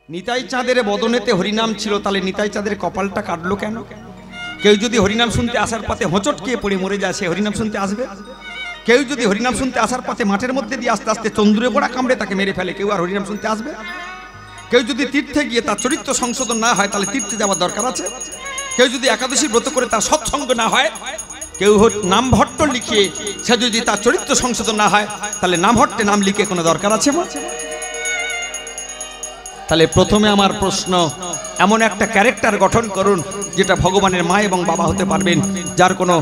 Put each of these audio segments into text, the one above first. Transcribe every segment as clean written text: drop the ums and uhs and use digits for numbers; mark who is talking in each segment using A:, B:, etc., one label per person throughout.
A: নিতাই চাঁদের বদনেতে হরিনাম ছিল, তাহলে নিতাই চাঁদের কপালটা কাটলো কেন? কেউ যদি হরিনাম শুনতে আসার পথে হোঁচট খেয়ে পড়ে মরে যায়, সে হরিনাম শুনতে আসবে? কেউ যদি হরিনাম শুনতে আসার পথে মাঠের মধ্যে দিয়ে আস্তে আস্তে চন্দ্রে গোড়া কামড়ে তাকে মেরে ফেলে, কেউ আর হরিনাম শুনতে আসবে? কেউ যদি তীর্থে গিয়ে তার চরিত্র সংশোধন না হয়, তাহলে তীর্থে যাওয়ার দরকার আছে? কেউ যদি একাদশী ব্রত করে তার সৎসঙ্গ না হয়, কেউ নাম ভট্ট লিখিয়ে সে যদি তার চরিত্র সংশোধন না হয়, তাহলে নাম ভট্টে নাম লিখে কোনো দরকার আছে? তাহলে প্রথমে আমার প্রশ্ন, এমন একটা ক্যারেক্টার গঠন করুন যেটা ভগবানের মা এবং বাবা হতে পারবেন, যার কোনো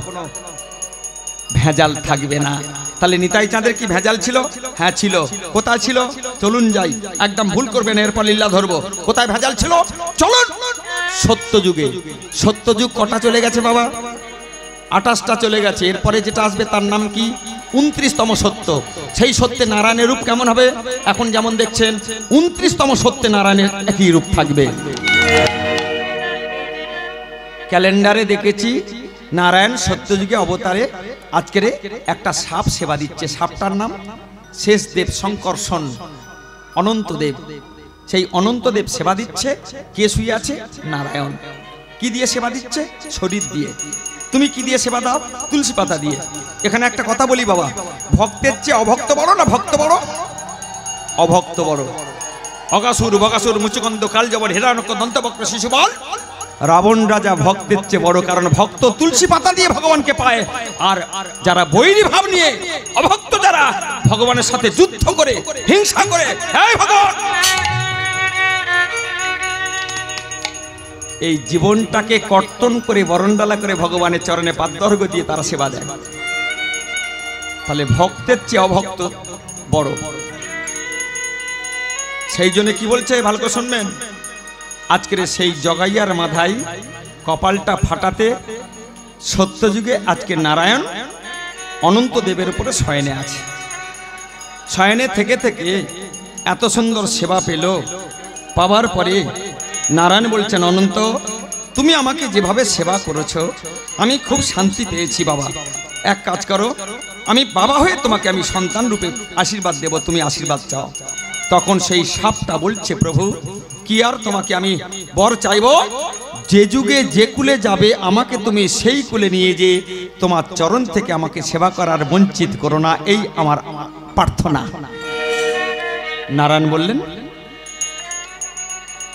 A: ভেজাল থাকবে না। তাহলে নিতাই চাঁদের কি ভেজাল ছিল? হ্যাঁ ছিল। কোথায় ছিল? চলুন যাই, একদম ভুল করবেন, এরপর লীলা ধরবো। কোথায় ভেজাল ছিল? চলুন সত্যযুগে। সত্যযুগ কটা চলে গেছে বাবা? 28টা চলে গেছে। এরপরে যেটা আসবে তার নাম কি? 29তম সত্য। সেই সত্যে নারায়ণের রূপ কেমন হবে? এখন যেমন দেখছেন 29তম সত্যে নারায়ণের একই রূপ থাকবে। ক্যালেন্ডারে দেখেছি নারায়ণ সত্যযুগে অবতারে আজকের একটা সাপ সেবা দিচ্ছে। সাপটার নাম শেষদেব শঙ্কর্ষণ অনন্তদেব। সেই অনন্তদেব সেবা দিচ্ছে। কে শুয়ে আছে? নারায়ণ। কি দিয়ে সেবা দিচ্ছে? শরীর দিয়ে। তুমি কি দিয়ে সেবা দাও? তুলসী পাতা দিয়ে। এখানে একটা কথা বলি বাবা, ভক্তের চেয়ে অভক্ত বড় না ভক্ত বড়? অভক্ত বড়। অগাসুর বগাসুর মুচুকন্দ কালজবর হিরণ্যক দন্তবক্র শিশুবল, রাবণ রাজা ভক্তের চেয়ে বড়, কারণ ভক্ত তুলসী পাতা দিয়ে ভগবানকে পায়। আর যারা বৈরী ভাব নিয়ে অভক্ত, যারা ভগবানের সাথে যুদ্ধ করে হিংসা করে, এই ভগবান, এই জীবনটাকে কর্তন করে বরণডালা করে ভগবানের চরণে পাদর্ঘ্য দিয়ে তারা সেবা দেয়। তাহলে ভক্তের চেয়ে অভক্ত বড়। সেই জন্য কি বলছে ভালো করে শুনবেন, আজকের সেই জগাইয়ার মাথায় কপালটা ফাটাতে সত্যযুগে আজকে নারায়ণ অনন্ত দেবের উপরে শয়নে আছে। শয়নে থেকে থেকে এত সুন্দর সেবা পেল। পাওয়ার পরে নারায়ণ বলছেন, অনন্ত তুমি আমাকে যেভাবে সেবা করেছো আমি খুব শান্তি পেয়েছি বাবা। এক কাজ করো, আমি বাবা হয়ে তোমাকে আমি সন্তান রূপে আশীর্বাদ দেব, তুমি আশীর্বাদ চাও। তখন সেই সাপটা বলছে, প্রভু কি আর তোমাকে আমি বর চাইব? যে যুগে যে কুলে যাবে আমাকে তুমি সেই কুলে নিয়ে যে তোমার চরণ থেকে আমাকে সেবা করার বঞ্চিত করো না, এই আমার প্রার্থনা। নারায়ণ বললেন,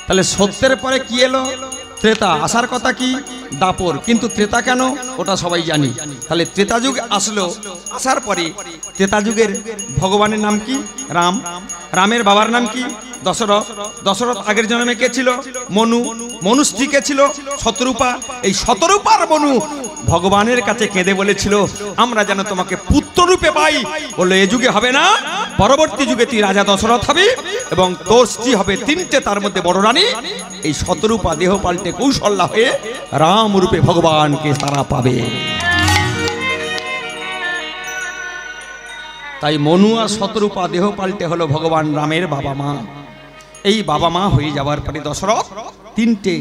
A: তাহলে সত্যের পরে কি এলো? ত্রেতা। আসার কথা কি? দাপর। কিন্তু ত্রেতা কেন? ওটা সবাই জানি। তাহলে ত্রেতা যুগ আসলো। আসার পরে ত্রেতা যুগের ভগবানের নাম কি? রাম। রামের বাবার নাম কি? দশরথ। দশরথ আগের জন্মে কে ছিল? মনু। মনু স্ত্রী কে ছিল? শতরূপা। এই শতরূপার মনু ভগবানের কাছে কেঁদে বলেছিল, আমরা যেন তোমাকে পুত্র রূপে পাই। বললো, এ যুগে হবে না, পরবর্তী যুগে তুই রাজা দশরথ হবি এবং তোর স্ত্রী হবে 3টে, তার মধ্যে বড় রানী। এই শতরূপা দেহ পাল্টে কৌশল্যা হয়ে রাম রূপে ভগবানকে তারা পাবে। তাই মনু আর শতরূপা দেহ পাল্টে হলো ভগবান রামের বাবা মা। এই বাবা মা হয়ে যাওয়ার পরে দশরথ 3টে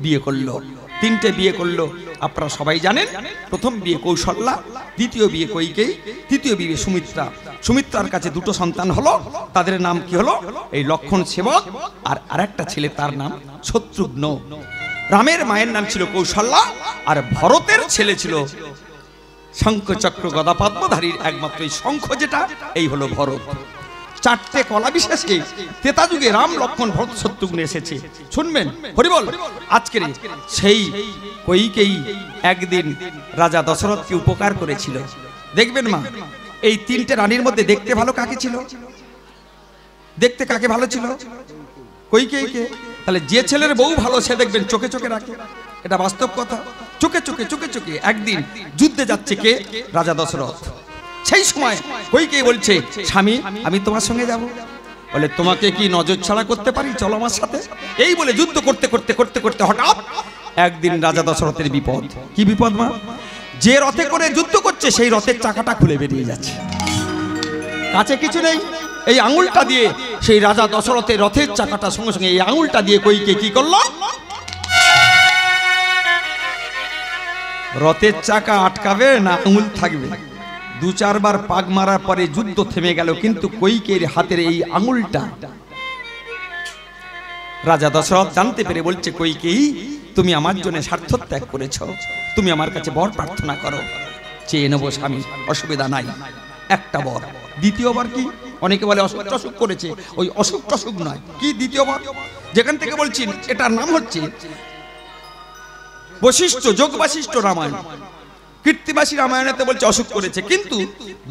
A: বিয়ে করলো। 3টে বিয়ে করলো আপনারা সবাই জানেন। প্রথম বিয়ে কৌশল্যা, দ্বিতীয় বিয়ে কইকেয়ী, তৃতীয় বিয়ে সুমিত্রা। সুমিত্রার কাছে 2টো সন্তান হলো। তাদের নাম কি হলো? এই লক্ষণ সেবক আর আরেকটা ছেলে, তার নাম শত্রুঘ্ন। রামের মায়ের নাম ছিল কৌশল্যা আর ভরতের ছেলে ছিল শঙ্খ চক্র গদা পদ্মধারীর একমাত্র শঙ্খ, যেটা এই হলো ভরত। 4টে কলা বিশেষে ত্রেতা যুগে রাম লক্ষণ ভরত শত্রুঘ্ন এসেছে। শুনবেন হরিবল। আজকের সেই কইকেয়ী একদিন রাজা দশরথকে উপকার করেছিল। দেখবেন মা, এই 3টে রানীর মধ্যে দেখতে ভালো কাকে ছিল? দেখতে কাকে ভালো ছিল? কইকেয়ীকে। তাহলে যে ছেলের বউ ভালো সে দেখবেন চোখে চোখে রাখে, এটা বাস্তব কথা। চোখে চোখে চোখে চোখে একদিন যুদ্ধে যাচ্ছে কে? রাজা দশরথ। সেই সময় কইকেয়ী বলছে, স্বামী আমি তোমার সঙ্গে যাব। বলে, তোমাকে কি নজর ছাড়া করতে পারি? চলো আমার সাথে। এই বলে যুদ্ধ করতে করতে করতে করতে হঠাৎ একদিন রাজা দশরথের বিপদ। কি বিপদ মা? যে রথে করে যুদ্ধ করছে সেই রথের চাকাটা খুলে বেরিয়ে যাচ্ছে। কাছে কিছু নেই, এই আঙুলটা দিয়ে সেই রাজা দশরথের রথের চাকাটা সঙ্গে সঙ্গে এই আঙুলটা দিয়ে কইকেয়ী কি করলো? রথের চাকা আটকাবে না আঙুল থাকবে? 2-4 বার পাক মারার পরে যুদ্ধ থেমে গেল, কিন্তু কইকেয়ীর হাতের এই আঙুলটা রাজা দশরথ জানতে পেরে বলছে, কইকেয়ী তুমি আমার জন্য স্বার্থ ত্যাগ করেছ, তুমি আমার কাছে বর প্রার্থনা করো, চেয়ে নেবো স্বামী, অসুবিধা নাই। একটা বর। দ্বিতীয়বার কি? অনেকে বলে অসুখ টসুখ করেছে, ওই অসুখ টসুখ নয়, কি দ্বিতীয়বার যেখান থেকে বলছি এটার নাম হচ্ছে বশিষ্ঠ যোগ বাশিষ্ঠ রামায়ণ। কীর্তিবাসী রামায়ণেতে বলছে অসুখ করেছে, কিন্তু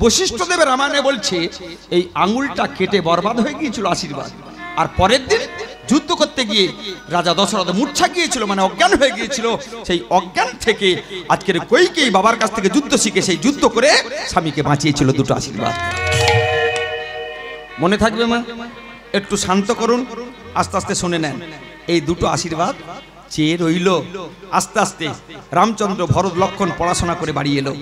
A: বশিষ্ঠ দেবের রামায়ণে বলছে এই আঙুলটা কেটে বরবাদ হয়ে গিয়েছিল আশীর্বাদ। আর পরের দিন যুদ্ধ করতে গিয়ে রাজা দশরথ মূর্ছা গিয়েছিল, মানে অজ্ঞান হয়ে গিয়েছিল। সেই অজ্ঞান থেকে আজকের কইকেয়ী বাবার কাছ থেকে যুদ্ধ শিখে সেই যুদ্ধ করে স্বামীকে বাঁচিয়েছিল দুটো আশীর্বাদ। মনে থাকবে মা? একটু শান্ত করুন, আস্তে আস্তে শুনে নেন। এই দুটো আশীর্বাদ চেয়ে রইল। আস্তে আস্তে রামচন্দ্র ভরত লক্ষণ পড়াশোনা করে বাড়ি এলো।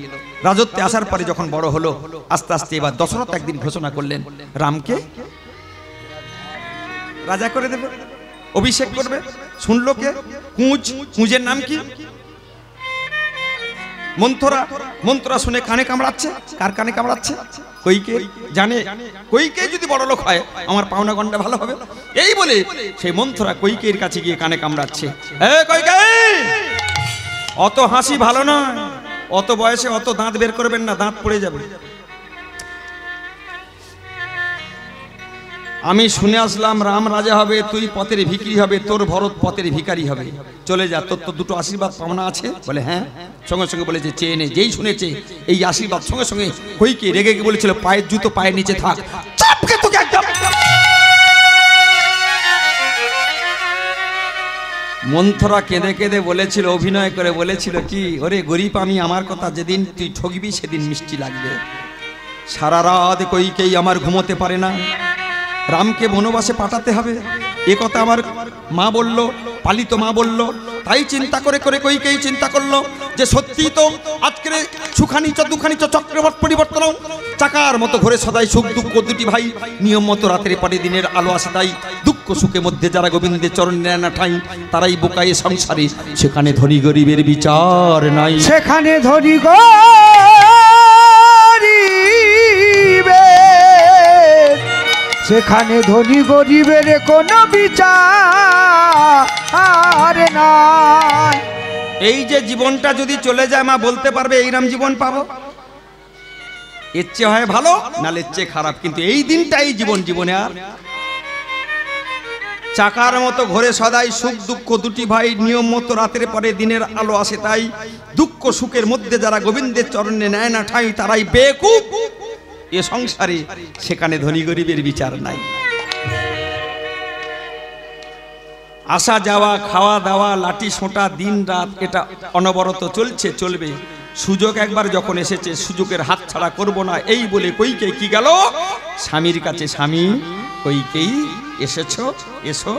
A: রাজত্বে আসার পরে যখন বড় হলো, আস্তে আস্তে এবার দশরথ একদিন ঘোষণা করলেন রামকে রাজা করে দেবে, অভিষেক করবে। শুনলো কে? কুঁজ। কুঁজের নাম কি? মন্থরা। মন্থরা শুনে কানে কামড়াচ্ছে। কার কানে কামড়াচ্ছে? কইকেয়ী। জানে কইকেয়ী যদি বড় লোক হয় আমার পাওনা গন্ডা ভালো হবে, এই বলে সেই মন্থরা কইকেয়ীর কাছে গিয়ে কানে কামড়াচ্ছে। কইকেয়ী, অত হাসি ভালো নয়, অত বয়সে অত দাঁত বের করবেন না, দাঁত পড়ে যাবে। আমি শুনে আসলাম রাম রাজা হবে, তুই পথের ভিখারি হবে, তোর ভরত পথের ভিখারি হবে, চলে যা, তোর তো দুটো আশীর্বাদ পাওনা আছে। বলে হ্যাঁ। সঙ্গে সঙ্গে বলেছে চেয়ে নে। যেই শুনেছে এই আশীর্বাদ, সঙ্গে সঙ্গে কইকেয়ী রেগে গিয়ে বলেছিল পায়ের জুতো পায়ের নিচে থাক, চাপকে তোকে একদম। মন্থরা কেঁদে কেঁদে বলেছিল, অভিনয় করে বলেছিল কি, ওরে গরিব আমি, আমার কথা যেদিন তুই ঠকবি সেদিন মিষ্টি লাগবে। সারা রাত কইকেয়ী আমার ঘুমোতে পারে না, রামকে বনবাসে পাঠাতে হবে, এ কথা আমার মা বলল, পালিত মা বলল। তাই চিন্তা করে করে কইকেয়ী চিন্তা করলো যে সত্যি তো আজকের সুখানি দুখানি চক্রবর্ত পরিবর্তন, চাকার মতো ঘরে সদাই সুখ দুঃখ দুটি ভাই, নিয়ম মতো রাতের পরে দিনের আলো আসে, তাই দুঃখ সুখে মধ্যে যারা গোবিন্দের চরণ নেয় না ঠাঁই, তারাই বোকায়ে সংসারে, সেখানে ধনী গরিবের বিচার নাই,
B: সেখানে ধনী সেখানে ধনী গরিবের কোনো বিচার নাই।
A: এই যে জীবনটা যদি চলে যায় মা বলতে পারবে এইরকম জীবন পাবো? এর চেয়ে হয় ভালো, নালে এর চেয়ে খারাপ, কিন্তু এই দিনটাই জীবন। জীবনে আর চাকার মতো ঘরে সদাই সুখ দুঃখ দুটি ভাই, নিয়ম মতো রাতের পরে দিনের আলো আসে, তাই দুঃখ সুখের মধ্যে যারা গোবিন্দের চরণে নেয় না ঠাঁই, তারাই বেকুব এ সংসারে, সেখানে ধনী গরিবের বিচার নাই। আসা যাওয়া, খাওয়া দাওয়া, লাঠি সোঁটা, দিন রাত এটা অনবরত চলছে, চলবে। সুযোগ একবার যখন এসেছে, সুযোগের হাত ছাড়া করবো না, এই বলে কইকেয়ী কি গেল স্বামীর কাছে। স্বামী কইকেয়ী এসেছো, এসো।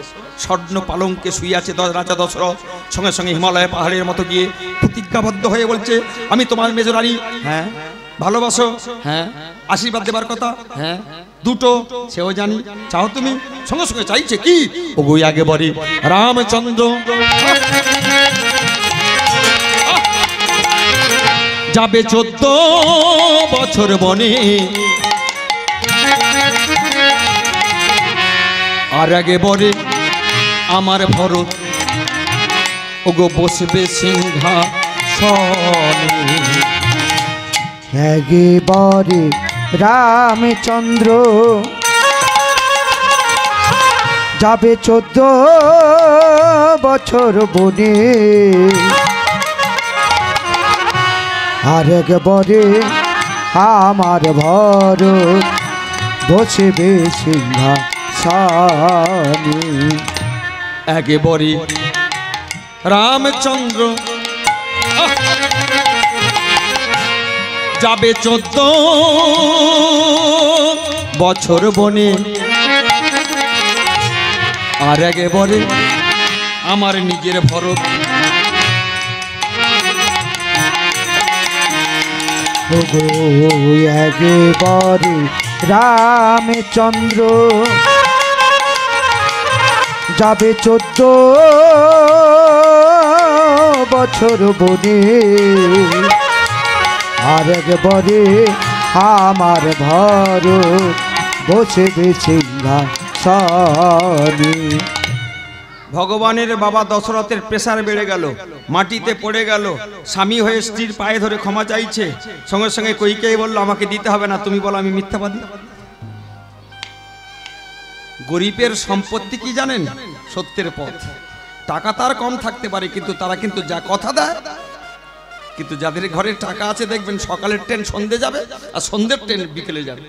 A: স্বর্ণ পালঙ্কে শুয়ে আছে রাজা দশরথ। সঙ্গে সঙ্গে হিমালয় পাহাড়ের মতো গিয়ে প্রতিজ্ঞাবদ্ধ হয়ে বলছে, আমি তোমার মেজরানী। হ্যাঁ। ভালোবাসো? হ্যাঁ। আশীর্বাদ দেবার কথা? হ্যাঁ। দুটো, সেও জানি। চাও তুমি? সঙ্গে সঙ্গে চাইছে কি, ওগোই আগে বলে রামচন্দ্র যাবে 14 বছর বনে, আর আগে বলে আমার ভরত ওগো বসবে সিংহাসনে।
B: একেবারে রামচন্দ্র যাবে 14 বছর বনে, আর একবারে আমার ভরত বসবে সিংহাসনে।
A: একেবারে রামচন্দ্র যাবে 14 বছর বনে, আর একেবারে আমার নিজের ভরত
B: একেবারে রামচন্দ্র যাবে 14 বছর বনে, আর একবারে আমার ভরত বসবে সিংহাসনে।
A: ভগবানের বাবা দশরথের প্রেসার বেড়ে গেল, মাটিতে পড়ে গেল, স্বামী হয়ে স্ত্রীর পায়ে ধরে ক্ষমা চাইছে, সঙ্গে সঙ্গে কইকেয়ী বলল আমাকে দিতে হবে না, তুমি বলো আমি মিথ্যাবাদী। গরিবের সম্পত্তি কি জানেন? সত্যের পথ। টাকা তার কম থাকতে পারে, কিন্তু তারা কিন্তু যা কথা দেয়, কিন্তু যাদের ঘরে টাকা আছে দেখবেন সকালের ট্রেন সন্ধে যাবে আর সন্ধ্যের ট্রেন বিকেলে যাবে।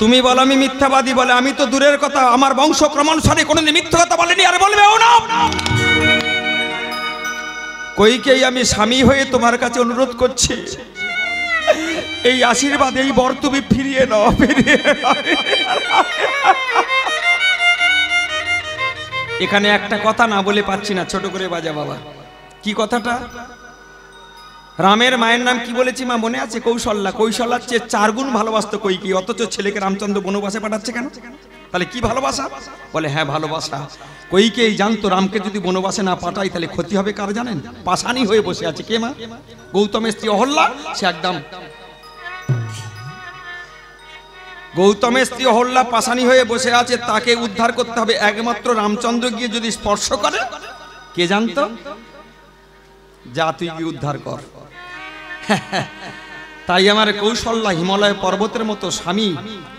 A: তুমি বলো আমি মিথ্যাবাদী, বলে আমি তো দূরের কথা, আমার বংশ ক্রমানুসারে কোনোদিন মিথ্যা কথা বলেনি, আর বলবেও না। কইকেই আমি স্বামী হয়ে তোমার কাছে অনুরোধ করছি, এই আশীর্বাদ, এই বর তুমি ফিরিয়ে নাও, ফিরিয়ে নাও। এখানে একটা কথা না বলে পাচ্ছি না, ছোট করে বাজা বাবা। কি কথাটা? রামের মায়ের নাম কি বলেছি মা মনে আছে? কৌশল্যা। কৌশল্যার চেয়ে 4 গুণ ভালোবাসতো কইকেয়ী, অথচ ছেলেকে রামচন্দ্র বনবাসে পাঠাচ্ছে কেন? তাহলে কি ভালোবাসা? বলে হ্যাঁ ভালোবাসা। কইকেয়ী জানতো রামকে যদি বনবাসে না পাঠাই তাহলে ক্ষতি হবে কার জানেন? পাশানি হয়ে বসে আছে কে মা? গৌতমের স্ত্রী অহল্যা। সে একদম গৌতমের স্ত্রী অহল্যা পাশানি হয়ে বসে আছে, তাকে উদ্ধার করতে হবে। একমাত্র রামচন্দ্র গিয়ে যদি স্পর্শ করে, কে জানতো? যা তুই গিয়ে উদ্ধার কর। তাই আমার কৌশল্যা হিমালয় পর্বতের মতো স্বামী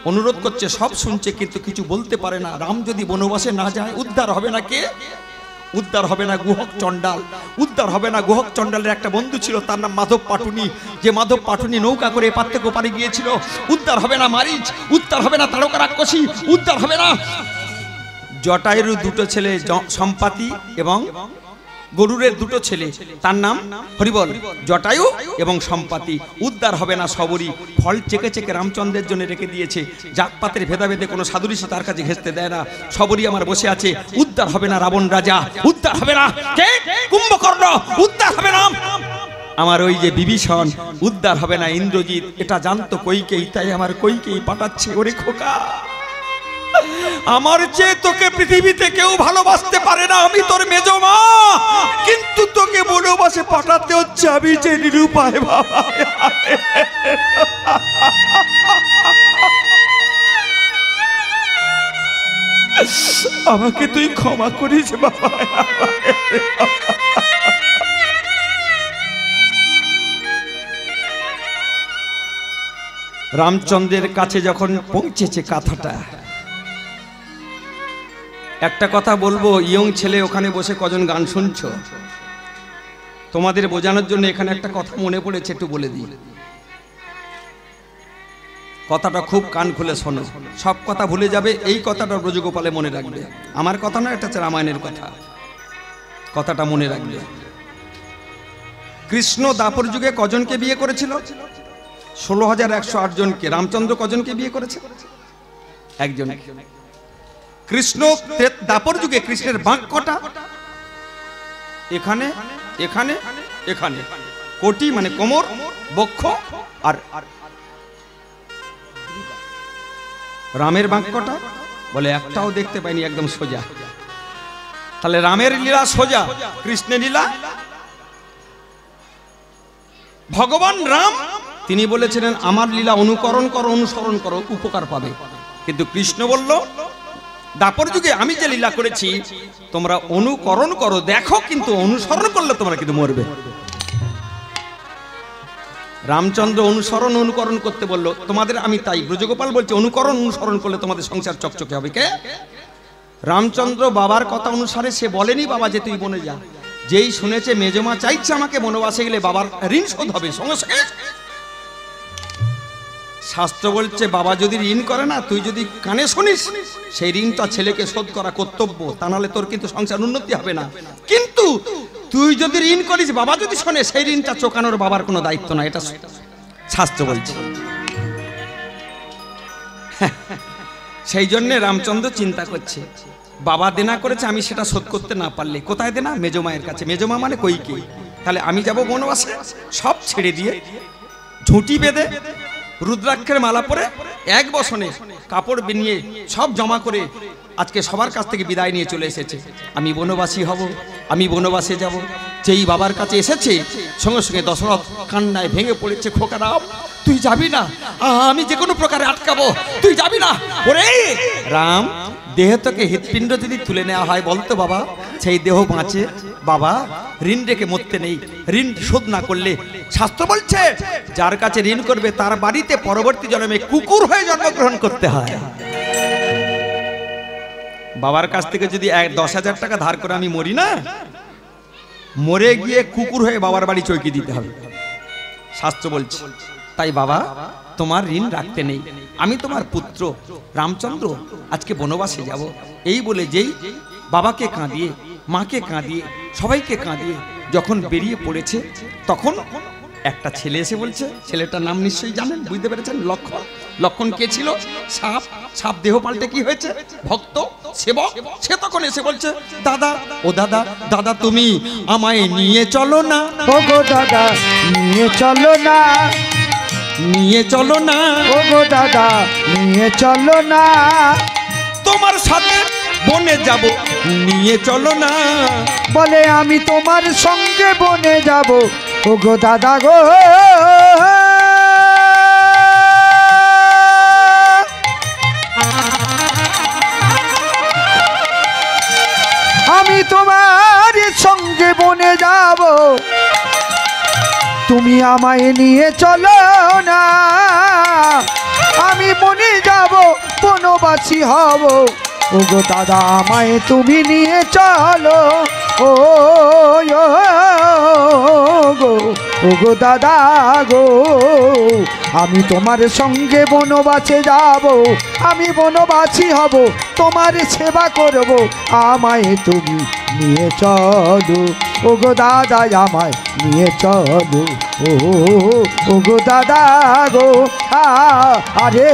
A: অনুরোধ করছে, সব শুনছে কিন্তু কিছু বলতে পারে না। রাম যদি বনবাসে না যায় উদ্ধার হবে না কে? উদ্ধার হবে না গুহক চণ্ডাল, উদ্ধার হবে না। গুহক চণ্ডালের একটা বন্ধু ছিল, তার নাম মাধব পাটুনি, যে মাধব পাটুনি নৌকা করে এপার থেকে ওপারে গিয়েছিল। উদ্ধার হবে না মারিচ, উদ্ধার হবে না তারকা রাক্ষসী, উদ্ধার হবে না জটায়ুর 2 ছেলে সম্পাতি এবং গরুরের 2 ছেলে, তার নাম হরিবল, জটায়ু এবং সম্পাতি। উদ্ধার হবে না সবরই। ফল চেকে চেকে রামচন্দ্রের জন্য রেখে দিয়েছে, জাতপাতের ভেদাভেদে কোনো সাধু ঋষি তার কাছে ঘেঁচতে দেয় না। সবরই আমার বসে আছে। উদ্ধার হবে না রাবণ রাজা, উদ্ধার হবে না কে? কুম্ভকর্ণ, উদ্ধার হবে না আমার ওই যে বিভীষণ, উদ্ধার হবে না ইন্দ্রজিৎ। এটা জানতো কইকেয়ী, তাই আমার কইকেয়ী পাঠাচ্ছে। ওরে খোকা, আমার চেয়ে তোকে পৃথিবীতে কেউ ভালোবাসতে পারে না, আমি তোর মেজো মা, কিন্তু তোকে বনবাসে পাঠাতে হচ্ছে আমি যে নিরুপায় বাবা। আমাকে তুই ক্ষমা করিস বাবা। রামচন্দ্রের কাছে যখন পৌঁছেছে কথাটা, একটা কথা বলবো, ইয়ং ছেলে ওখানে বসে কজন গান শুনছো, তোমাদের বোঝানোর জন্য এখানে একটা কথা মনে পড়েছে, একটু বলে দিই। কথাটা খুব কান খুলে শোনো, সব কথা ভুলে যাবে, এই কথাটা ব্রজগোপালে মনে রাখবে। আমার কথা না, এটা হচ্ছে রামায়ণের কথা, কথাটা মনে রাখবে। কৃষ্ণ দাপর যুগে কজনকে বিয়ে করেছিল? 16,108 জনকে। রামচন্দ্র কজনকে বিয়ে করেছে? একজন। কৃষ্ণ দাপর যুগে কৃষ্ণের বাঁক কটা? এখানে, এখানে, এখানে। কোটি মানে কোমর, বক্ষ আর রামের বাঁক কটা? বলে একটাও দেখতে পাইনি, একদম সোজা। তাহলে রামের লীলা সোজা, কৃষ্ণের লীলা। ভগবান রাম তিনি বলেছিলেন আমার লীলা অনুকরণ করো, অনুসরণ করো, উপকার পাবে। কিন্তু কৃষ্ণ বলল দাপর যুগে আমি যে লীলা করেছি তোমরা অনুকরণ করো, দেখো, কিন্তু অনুসরণ করলে তোমরা কিন্তু মরবে। রামচন্দ্র অনুসরণ অনুকরণ করতে বললো, তোমাদের আমি তাই ব্রজগোপাল বলছে অনুকরণ অনুসরণ করলে তোমাদের সংসার চকচকে হবে। কে? রামচন্দ্র বাবার কথা অনুসারে সে বলেনি বাবা যে তুই বনে যা, যেই শুনেছে মেজমা চাইছে আমাকে বনবাসে গেলে বাবার ঋণ শোধ হবে, সঙ্গে সঙ্গে শাস্ত্র বলছে বাবা যদি ঋণ করে না, তুই যদি কানে শুনিস সেই ঋণটা ছেলেকে শোধ করা কর্তব্য, তা নাহলে তোর কিন্তু সংসার উন্নতি হবে না। কিন্তু তুই যদি ঋণ করিস, বাবা যদি শোনে, সেই ঋণটা চোকানোর বাবার কোনো দায়িত্ব না, এটা শাস্ত্র বলছে। সেই জন্য রামচন্দ্র চিন্তা করছে বাবা দেনা করেছে, আমি সেটা শোধ করতে না পারলে কোথায় দেনা? মেজমায়ের কাছে। মেজমা মানে কইকেয়ী। তাহলে আমি যাব বনবাসে, সব ছেড়ে দিয়ে ঝুঁটি বেঁধে রুদ্রাক্ষের মালা পরে এক বসনে কাপড় নিয়ে সব জমা করে আজকে সবার কাছ থেকে বিদায় নিয়ে চলে এসেছে। আমি বনবাসী হব, আমি বনবাসে যাব। যেই বাবার কাছে এসেছে সঙ্গে সঙ্গে দশরথ কান্নায় ভেঙে পড়েছে, খোকা রাম তুই যাবি না, আমি যে কোনো প্রকারে আটকাবো, তুই যাবি না, ওরে রাম, দেহ থেকে হৃৎপিণ্ড যদি তুলে নেওয়া হয় বলতো বাবা, সেই দেহ বাঁচে? বাবা, ঋণ রেখে মরতে নেই। ঋণ শোধ না করলে শাস্ত্র বলছে যার কাছে ঋণ করবে তার বাড়িতে পরবর্তী জন্মে কুকুর হয়ে জন্মগ্রহণ করতে হয়। বাবার কাছ থেকে যদি 10,000 টাকা ধার করে আমি মরি না, মরে গিয়ে কুকুর হয়ে বাবার বাড়ি চৌকি দিতে হবে, শাস্ত্র বলছে। তাই বাবা, তোমার ঋণ রাখতে নেই। আমি তোমার পুত্র রামচন্দ্র আজকে বনবাসে যাব। এই বলে যেই বাবাকে কাঁদিয়ে, মাকে কাঁদিয়ে, সবাইকে কাঁদিয়ে যখন বেরিয়ে পড়েছে, তখন একটা ছেলে এসে বলছে, ছেলেটার নাম নিশ্চয়ই জানেন, বুঝতে পেরেছেন, লক্ষণ। লক্ষণ কে ছিল? সাপ। সাপ দেহ পাল্টে কি হয়েছে? ভক্ত, সেবক। সে তখন এসে বলছে, দাদা, ও দাদা, দাদা তুমি আমায় নিয়ে চলো না।
B: ও গো দাদা নিয়ে চলো না,
A: নিয়ে চলো না,
B: ও গো দাদা নিয়ে চলো না,
A: তোমার সাথে বনে যাব, নিয়ে চলো না।
B: বলে আমি তোমার সঙ্গে বনে যাব। ও গো দাদা গো, আমি তোমার সঙ্গে বনে যাব, তুমি আমায় নিয়ে চলো না। আমি বনে যাব, বনবাসী হব। ও গো দাদা আমায় তুমি নিয়ে চলো। ও গো, ও গো দাদা গো, আমি তোমার সঙ্গে বনবাসে যাব, আমি বনবাসী হব, তোমার সেবা করব, আমায় তুমি নিয়ে চলো। ও গো দাদা আমায় নিয়ে চলো। ও গো দাদা গো, আরে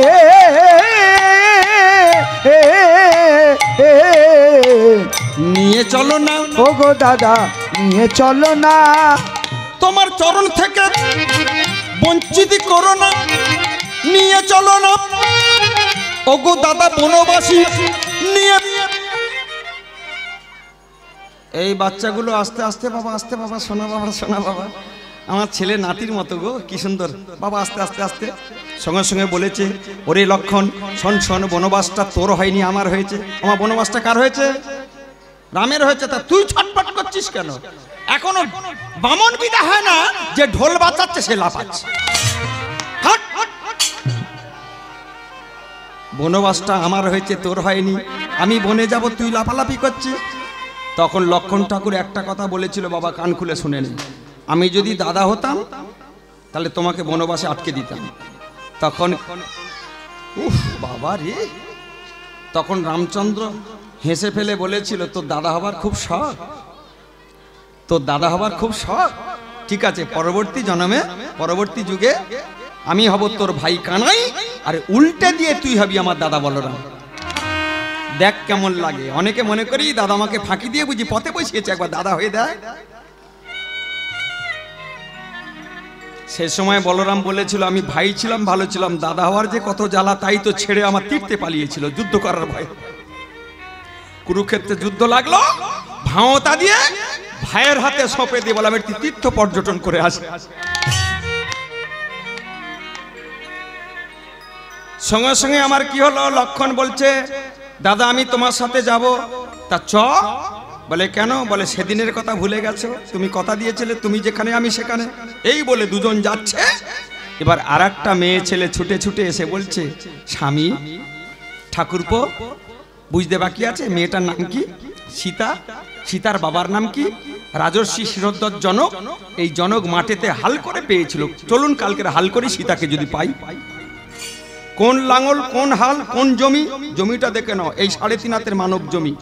A: নিয়ে চলো না,
B: ও গো দাদা নিয়ে চলো না,
A: তোমার চরণ থেকে বঞ্চিত করো না, নিয়ে চলো না। ও গো দাদা বনবাসী নিয়ে। এই বাচ্চাগুলো আস্তে আস্তে বাবা, আস্তে বাবা, শোনা বাবা, শোনা বাবা, আমার ছেলে নাতির মতো গো, কি সুন্দর বাবা, আস্তে আস্তে আস্তে। সঙ্গে সঙ্গে বলেছে, ওরে লক্ষণ, শোন শোন, বনবাসটা তোর হয়নি, আমার হয়েছে। আমার বনবাসটা কার হয়েছে? রামের হয়েছে। তা তুই ছটফট করছিস কেন? এখনো বামন বিদা হয় না যে ঢোল বাজাচ্ছে সে লাফাচ্ছে। বনবাসটা আমার হয়েছে, তোর হয়নি, আমি বনে যাব, তুই লাফালাফি করছিস। তখন লক্ষণ ঠাকুর একটা কথা বলেছিল বাবা, কান খুলে শুনে নি, আমি যদি দাদা হতাম তাহলে তোমাকে বনবাসে আটকে দিতাম। তখন উফ বাবা রে, তখন রামচন্দ্র হেসে ফেলে বলেছিল, তোর দাদা হবার খুব শখ, তোর দাদা হবার খুব শখ। ঠিক আছে, পরবর্তী জন্মে, পরবর্তী যুগে আমি হব তোর ভাই কানাই, আর উল্টে দিয়ে তুই হবি আমার দাদা বলরাম। দেখ কেমন লাগে। অনেকে মনে করি দাদা আমাকে ফাঁকি দিয়ে বুঝি পথে বসিয়েছে, একবার দাদা হয়ে দেয়। সে সময় বলরাম বলেছিল, আমি ভাই ছিলাম, ভালো ছিলাম, দাদা হওয়ার যে কত জ্বালা, তাই তো ছেড়ে আমার তীর্থে পালিয়েছিল যুদ্ধ করার ভয়। কুরুক্ষেত্রে যুদ্ধ লাগলো, ভাঁওতা দিয়ে ভাইয়ের হাতে সঁপে দিয়ে বললাম একটি তীর্থ পর্যটন করে আসে। সঙ্গে সঙ্গে আমার কি হলো, লক্ষণ বলছে, দাদা আমি তোমার সাথে যাব। তা চ। বলে কেন? বলে সেদিনের কথা ভুলে গেছো, তুমি কথা দিয়েছিলে তুমি যেখানে আমি সেখানে। এই বলে দুজন যাচ্ছে। এবার আর একটা মেয়ে ছেলে ছুটে ছুটে এসে বলছে, স্বামী, ঠাকুরপো, বুঝতে বাকি আছে, মেয়েটার নাম কি? সীতা। সীতার বাবার নাম কি? রাজর্ষি শিরোদ্ধর জনক। এই জনক মাঠেতে হাল করে পেয়েছিল, চলুন কালকের হাল করি, সীতাকে যদি পাই। কোন লাঙল, কোন হাল, কোন জমি, জমিটা দেখে নাও, এই 3.5 হাতের মানব জমি।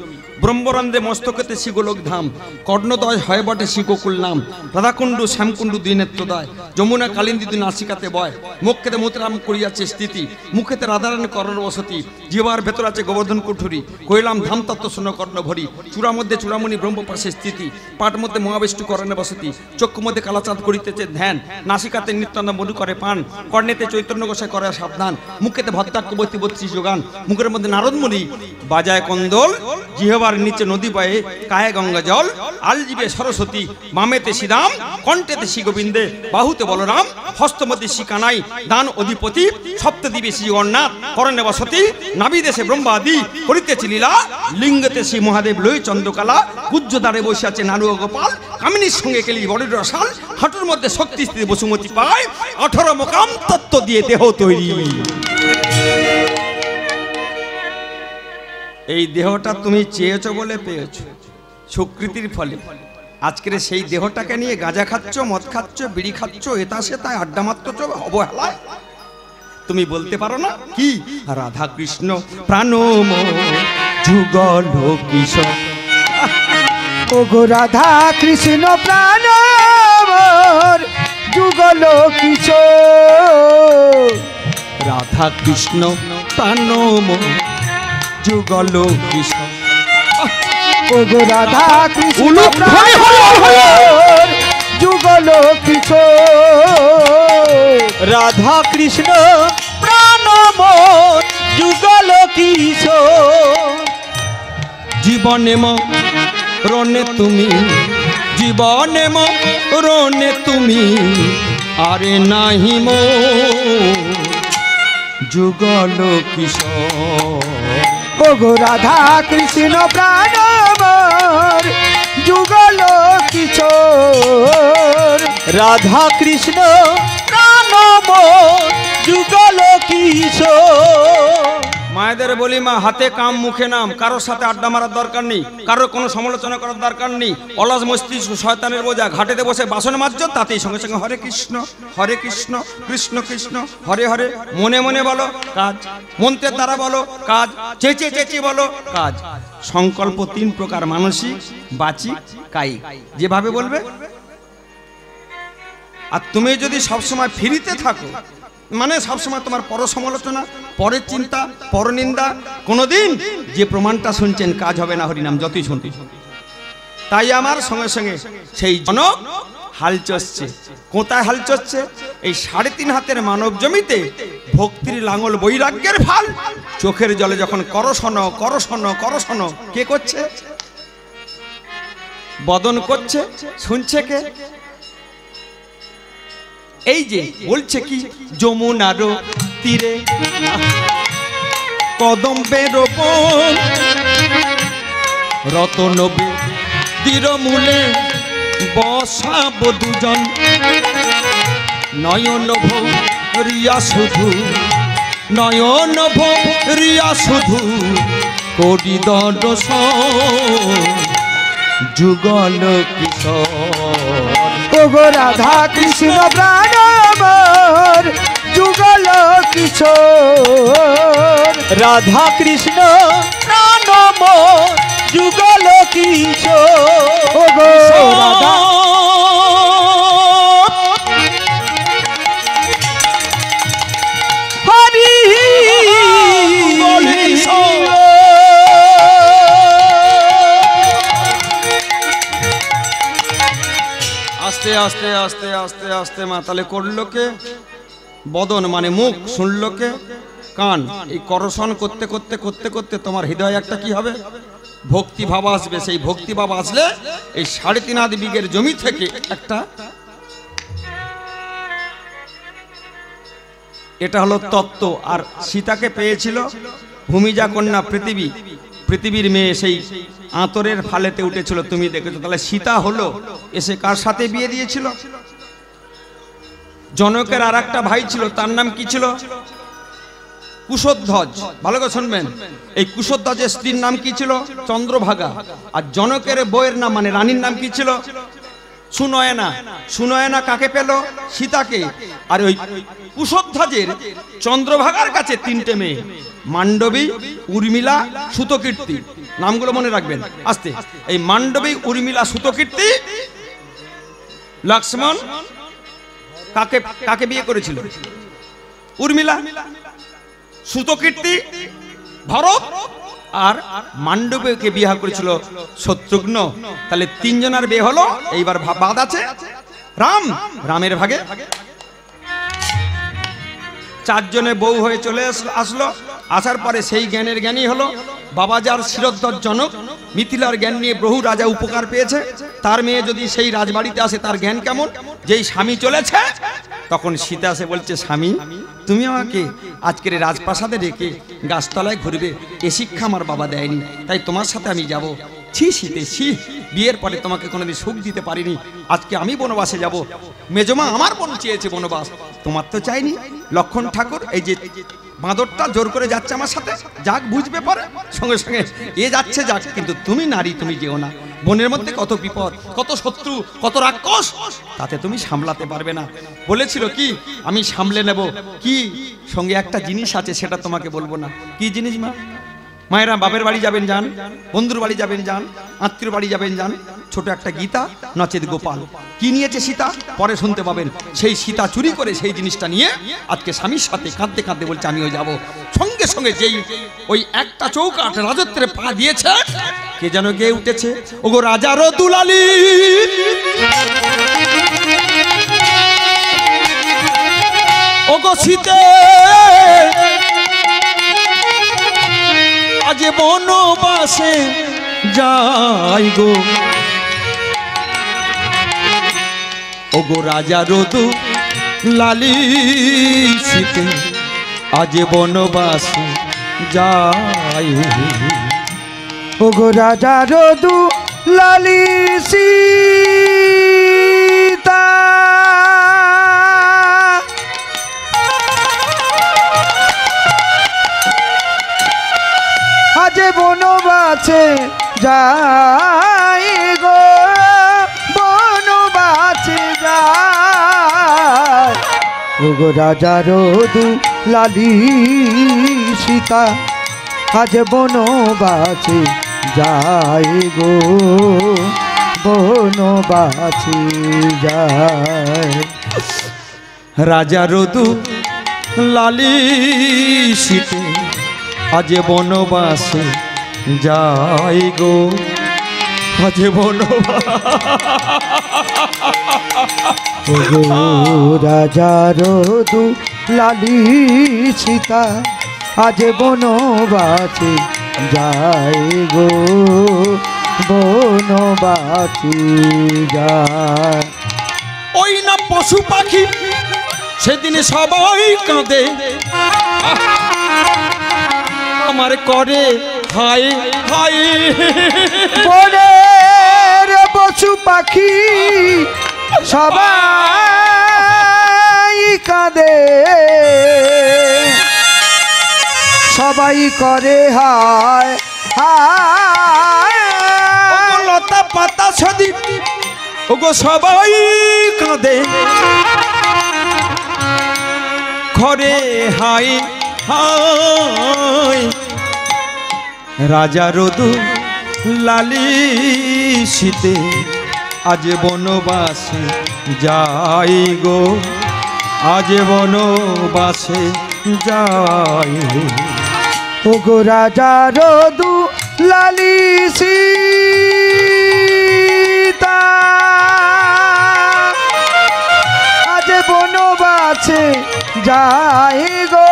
A: ব্রহ্মরন্ধ্রে মস্তকেতে শিগোলোক ধাম, কর্ণদয় হয় বটে শিককুল নাম, রাধাকুণ্ডু শ্যামকুণ্ডু দ্বিনেত্রদয়, যমুনা কালিন্দী দুই নাসিকাতে বয়, মুখেতে মুতরাম করিয়াছে স্থিতি, মুখেতে রাধারানী করণ বসতি, জিহ্বার ভেতর আছে গোবর্ধন কুঠুরি, কইলাম ধাম তত্ত্ব শূন্য কর্ণ ভরি, চূড়া মধ্যে চূড়ামণি ব্রহ্মপাশে স্থিতি, পাট মধ্যে মহাবিষ্ণু করণে বসতি, চক্ষু মধ্যে কালাচাঁদ করিতেছে ধ্যান, নাসিকাতে নিত্যানন্দ মধু করে পান, কর্ণেতে চৈতন্য গোসাই করে সাবধান, মুখেতে ভদ্রাক্যবতী 32 যোগান, মুখের মধ্যে নারদমণি বাজায় কন্দল, জিহ্বার নিচে নদী বয়ে, কায়ে গঙ্গা জল, আলজিবে সরস্বতী, বামেতে শ্রীরাম, কণ্ঠেতে শ্রী গোবিন্দে, বাহুতে বলরাম, হস্তমতি শ্রী কানাই, দান অধিপতি, সপ্তদ্বীপে শ্রী জগন্নাথ, করণে বসতি, নাভিদেশে ব্রহ্মাদি, করিতেছে লীলা, লিঙ্গতে শ্রী মহাদেব লই চন্দ্রকালা, গুজ্জদ্বারে বসে আছে নারু ও গোপাল, কামিনীর সঙ্গে কেলি বড় রসাল, হাঁটুর মধ্যে শক্তি স্থিতি বসুমতি পায়, 18 মোকাম তত্ত্ব দিয়ে দেহ তৈরি। এই দেহটা তুমি চেয়েছো বলে পেয়েছো, সুকৃতির ফলে। আজকের সেই দেহটাকে নিয়ে গাঁজা খাচ্ছ, মদ খাচ্ছ, বিড়ি খাচ্ছ, এটা সেটাই আড্ডা মারছ অবহেলায়। তুমি বলতে পারো না কি রাধা কৃষ্ণ প্রাণময় যুগল কিশোর।
B: ওগো রাধা কৃষ্ণ প্রাণময় যুগল কিশোর।
A: রাধা কৃষ্ণ প্রাণময় যুগল কিশোর।
B: ওগো রাধা কৃষ্ণ প্রাণময় যুগল কিশোর।
C: রাধা কৃষ্ণ প্রাণময় যুগল কিশোর।
A: জীবনে মরণে তুমি, জীবনে মরণে তুমি, আরে নাহি মো যুগল কিশোর।
B: ওগো রাধা কৃষ্ণ প্রাণময় যুগল কিশোর।
C: রাধা কৃষ্ণ প্রাণময় যুগল কিশোর।
A: মায়েদের বলি মা, হাতে কাম মুখে নাম, কারোর সাথে আড্ডা মারার দরকার নেই, কারোর কোনো সমালোচনা করার দরকার নেই। অলস মস্তিষ্ক শয়তানের বোঝা, ঘাটেতে বসে বাসন মাজছ, তাতেই সঙ্গে সঙ্গে হরে কৃষ্ণ কৃষ্ণ কৃষ্ণ হরে হরে। মনে মনে বলো কাজ, মন্ত্রের দ্বারা বলো কাজ, চেঁচিয়ে চেঁচিয়ে বলো কাজ। সংকল্প 3 প্রকার, মানসিক, বাচিক, কায়িক। যেভাবে বলবে। আর তুমি যদি সবসময় ফ্রিতে থাকো, মানে সবসময় তোমার পর সমালোচনা, পরের চিন্তা, পরনিন্দা, কোনোদিন যে প্রমাণটা শুনছেন কাজ হবে না হরিনাম যতই শুনতে। তাই আমার সঙ্গে সঙ্গে সেই জনক হাল চষছে। কোথায় হাল চষছে? এই 3.5 হাতের মানব জমিতে ভক্তির লাঙল, বৈরাগ্যের ফাল। চোখের জলে যখন করশন করশন করশন, কে করছে? বদন করছে, শুনছে কে? এই যে বলছে কি, যমুনার তীরে কদম্বের ওপর, রতনবে তীরমূলে বসাব দুজন, নয়ন ভরিয়া শুধু, নয়ন ভরিয়া শুধু, করি দর্শন যুগল কিশোর।
B: ওগো রাধা কৃষ্ণ প্রাণময় যুগল কিশোর।
C: রাধা কৃষ্ণ প্রাণময় যুগল কিশোর।
B: ওগো রাধা
C: হরি
A: আস্তে আস্তে আস্তে আস্তে আস্তে মাতালে করলো কে? বদন মানে মুখ, শুনলো কে? কান। এই করশন করতে করতে করতে করতে তোমার হৃদয়ে একটা কি হবে? ভক্তি ভাব আসবে। সেই ভক্তি ভাব আসলে এই 3.5 হাত বিঘের জমি থেকে একটা, এটা হলো তত্ত্ব। আর সীতাকে পেয়েছিল ভূমিজা কন্যা পৃথিবী, পৃথিবীর মেয়ে সেই আঁতরের ফালেতে উঠেছিল, তুমি দেখেছো। তাহলে সীতা হলো এসে কার সাথে বিয়ে দিয়েছিল? জনকের আর একটা ভাই ছিল, তার নাম কি ছিল? কুশধ্বজ। ভালো করে শুনবেন, এই কুশধ্বজের স্ত্রীর নাম কি ছিল? চন্দ্রভাগা। আর জনকের বউয়ের নাম, মানে রানীর নাম কি ছিল? সুনয়না। সুনয়না কাকে পেল? সীতাকে। আর ওই কুশধ্বজের চন্দ্রভাগার কাছে 3টে মেয়ে, মান্ডবী, উর্মিলা, সুতকীর্তি। নামগুলো মনে রাখবেন আস্তে। এই মান্ডবী, উর্মিলা, সুতকীর্তি, লক্ষ্মণ কাকে কাকে বিয়ে করেছিল? উর্মিলা, সুতকীর্তি, ভরত, আর মান্ডবীকে বিয়ে করেছিল শত্রুঘ্ন। তাহলে 3 জনের বিয়ে হলো। এইবার বাদ আছে রাম। রামের ভাগে 4 জনে বউ হয়ে চলে আসলো। আসার পরে সেই জ্ঞানের জ্ঞানী হলো বাবাজার শিরোদ্ধর জনক। মিথিলার জ্ঞান নিয়ে বহু রাজা উপকার পেয়েছে। তার মেয়ে যদি সেই রাজবাড়িতে আসে তার জ্ঞান কেমন? যেই স্বামী চলেছে তখন সীতা এসে বলছে, স্বামী তুমি আমাকে আজকের রাজপ্রাসাদে রেখে গাছতলায় ঘুরবে, এ শিক্ষা আমার বাবা দেয়নি, তাই তোমার সাথে আমি যাব। ছি শীতে ছি, বিয়ের পরে তোমাকে কোনোদিন সুখ দিতে পারিনি, আজকে আমি বনবাসে যাব। মেজমা আমার বোন চেয়েছে বনবাস, তোমার তো চাইনি। লক্ষণ ঠাকুর এই যে বাঁদরটা জোর করে যাচ্ছে আমার সাথে, যাক বুঝবে পরে, সঙ্গে সঙ্গে এ যাচ্ছে যাক, কিন্তু তুমি নারী, তুমি যেও না। বনের মধ্যে কত বিপদ, কত শত্রু, কত রাক্ষস, তাতে তুমি সামলাতে পারবে না। বলেছিল কি আমি সামলে নেব, কি সঙ্গে একটা জিনিস আছে সেটা তোমাকে বলবো না। কি জিনিস মা? মায়েরা বাপের বাড়ি যাবেন যান, বন্ধুর বাড়ি যাবেন যান, আত্মীয় বাড়ি যাবেন যান, ছোট একটা গীতা নচেত গোপাল। কি নিয়েছে সীতা পরে শুনতে পাবেন। সেই সীতা চুরি করে সেই জিনিসটা নিয়ে আজকে স্বামীর সাথে কাঁদতে কাঁদতে বলছে আমিও যাব। সঙ্গে সঙ্গে যেই ওই একটা চৌকাঠ রাজত্বের পা দিয়েছে, কে যেন গেয়ে উঠেছে, ওগো রাজারও দুলালি, ওগো সীতে আজ বনবাসে যাই গো, ওগো রাজা রদু লালি সীতে আজ বনবাসে যাই।
B: ওগো রাজা রদু লালি সীতা আজ বনবাসে যাই গো, বনবাসে যাই। ওগো রাজা রদু লালি সীতা আজ বনবাসে যাই গো, বনবাসে যাই।
A: রাজা রদু লালি সীতে আজ বনবাসে যাই গো, আজ
B: ওগো রাজা রদু লালি সীতা আজ বনবাসে যাই গো, বনবাসে যায়।
A: ওই না পশু পাখি সেদিন সবাই কাঁদে, আমার করে হাই হাই।
B: বনের পশু পাখি সবাই কাঁদে, সবাই করে হায় হায়।
A: লতা পাতা সদি ওগো সবাই কাঁদে, ঘরে হাই হাই। রাজা রদু লালি সীতে আজ বনবাসে যাই গো, আজ বনবাসে যাই।
B: ওগো রাজা রদু লালি সীতা আজ বনবাসে যাই গো,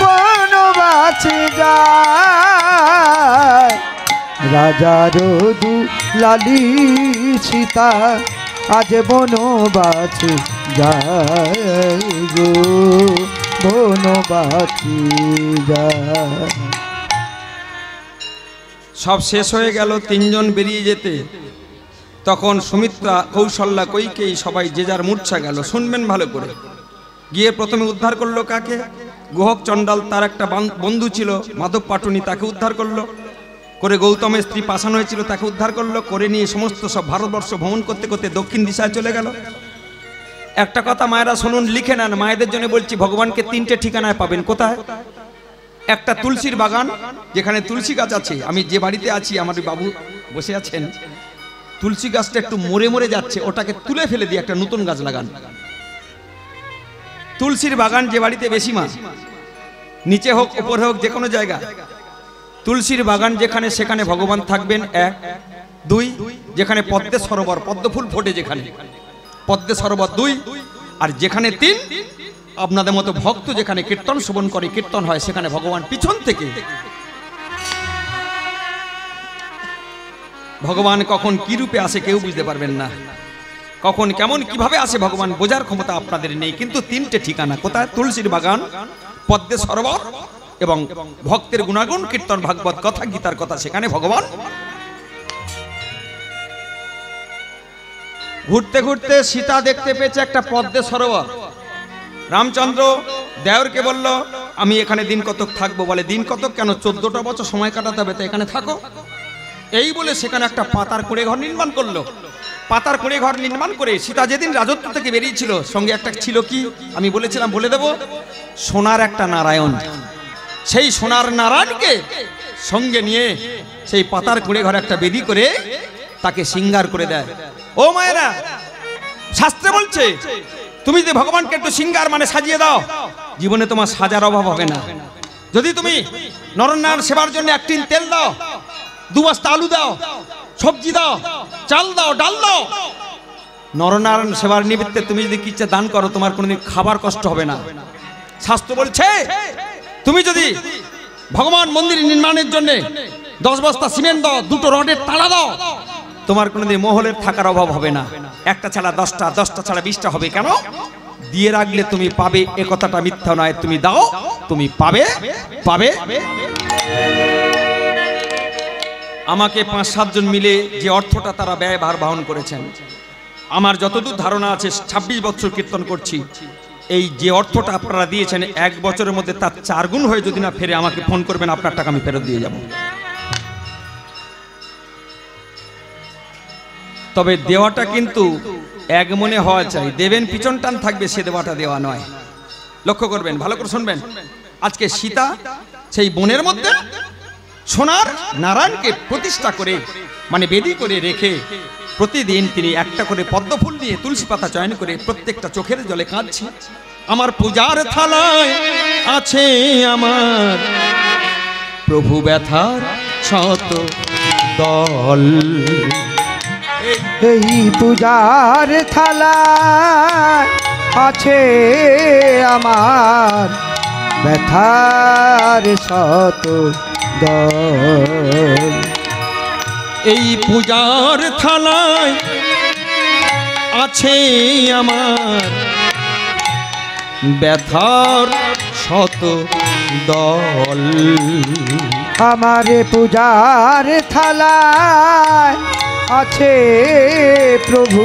B: বনবাসে যায়। রাজা রদু লালি সীতা আজ বনবাসে যায় গো, বনবাসে যায়।
A: সব শেষ হয়ে গেল, তিনজন বেরিয়ে যেতে তখন সুমিত্রা, কৌশল্যা, কৈকেয়ী সবাই যে যার মূর্ছা গেল। শুনবেন ভালো করে। গিয়ে প্রথমে উদ্ধার করলো কাকে? গুহক চণ্ডাল, তার একটা বন্ধু ছিল মাধব পাটুনি, তাকে উদ্ধার করলো। করে গৌতমের স্ত্রী পাষাণ হয়েছিল, তাকে উদ্ধার করলো। করে নিয়ে সমস্ত সব ভারতবর্ষ ভ্রমণ করতে করতে দক্ষিণ দিশায় চলে গেল। একটা কথা মায়েরা শুনুন, লিখে নেন, মায়েদের জন্য বলছি, ভগবানকে তিনটে ঠিকানায় পাবেন। কোথায়? একটা তুলসীর বাগান, যেখানে তুলসী গাছ আছে। আমি যে বাড়িতে আছি, আমার বাবু বসে আছেন, তুলসী গাছটা একটু মরে মরে যাচ্ছে, ওটাকে তুলে ফেলে দিয়ে একটা নতুন গাছ লাগান। তুলসীর বাগান যে বাড়িতে বেশি মা, নিচে হোক উপরে হোক যে কোনো জায়গা, তুলসীর বাগান যেখানে, সেখানে ভগবান থাকবেন। এক। দুই, যেখানে পদ্মের সরোবর, পদ্ম ফুল ফোটে যেখানে, পদ্মের সরোবর। দুই। আর যেখানে তিন, আপনাদের মতো ভক্ত যেখানে কীর্তন শ্রবণ করে, কীর্তন হয়, সেখানে ভগবান পিছন থেকে, ভগবান কখন কি রূপে আসে কেউ বুঝতে পারবেন না, কখন কেমন কিভাবে আসে ভগবান বোঝার ক্ষমতা আপনাদের নেই। কিন্তু তিনটে ঠিকানা কোথায়? তুলসীর বাগান, পদ্মে সরোবর এবং ভক্তের গুণাগুণ, কীর্তন, ভাগবত কথা, গীতার কথা, সেখানে ভগবান। ঘুরতে ঘুরতে সীতা দেখতে পেয়েছে একটা পদ্মে সরোবর। রামচন্দ্র দেওরকে বলল, আমি এখানে দিন কতক থাকবো। বলে, দিন কতক কেন? 14টা বছর সময় কাটাতে হবে, তো এখানে থাকো। এই বলে সেখানে একটা পাতার কুঁড়ে ঘর নির্মাণ করলো। পাতার কুঁড়ে ঘর নির্মাণ করে সীতা যেদিন রাজত্ব থেকে বেরিয়েছিল, সঙ্গে একটা ছিল কি আমি বলেছিলাম, বলে দেব, সোনার একটা নারায়ণ। সেই সোনার নারায়ণকে সঙ্গে নিয়ে সেই পাতার কুঁড়ে ঘরে একটা বেদি করে তাকে সিঙ্গার করে দেয়। ও মায়েরা, শাস্ত্রে বলছে তুমি যদি ভগবানকে একটু সিঙ্গার মানে সাজিয়ে দাও, জীবনে তোমার সাজার অভাব হবে না। যদি তুমি নরনারায়ণ সেবার জন্য 1 টিন তেল দাও, 2 বস্তা আলু দাও, সবজি দাও, চাল দাও, ডাল দাও, নরনারায়ণ সেবার নিমিত্তে তুমি যদি কিচ্ছা দান করো, তোমার কোনোদিন খাবার কষ্ট হবে না। শাস্ত্র বলছে তুমি যদি ভগবান মন্দির নির্মাণের জন্য 10 বস্তা সিমেন্ট দাও, 2টো রডের তালা দাও, তোমার কোনোদিন মহলের থাকার অভাব হবে না। একটা ছাড়া 10টা, 10টা ছাড়া 20টা হবে। কেন? দিয়ে রাখলে তুমি পাবে, এ কথাটা মিথ্যা নয়। তুমি দাও, তুমি পাবে, পাবে। আমাকে 5-7 জন মিলে যে অর্থটা তারা ব্যয়ভার বহন করেছেন, আমার যতদূর ধারণা আছে, 26 বছর কীর্তন করছি, এই যে অর্থটা আপনারা দিয়েছেন 1 বছরের মধ্যে তার 4 গুণ হয়ে যদি না ফেরে, আমাকে ফোন করবেন, আপনার টাকা আমি ফেরত দিয়ে যাব। তবে দেওয়াটা কিন্তু এক মনে হওয়া চাই। দেবেন পিছন টান থাকবে, সে দেওয়াটা দেওয়া নয়। লক্ষ্য করবেন, ভালো করে শুনবেন। আজকে সীতা সেই বনের মধ্যে সোনার নারায়ণকে প্রতিষ্ঠা করে, মানে বেদি করে রেখে, প্রতিদিন তিনি একটা করে পদ্ম ফুল নিয়ে তুলসী পাতা চয়ন করে প্রত্যেকটা চোখের জলে কাঁদছে। আমার পূজার থালায় আছে আমার প্রভু ব্যথার শত দল।
B: এই পূজার থালায় আছে আমার ব্যথার শত দল।
A: এই পূজার থালায় আছে আমার ব্যথার শত দল।
B: আমার পূজার থালায় আছে প্রভু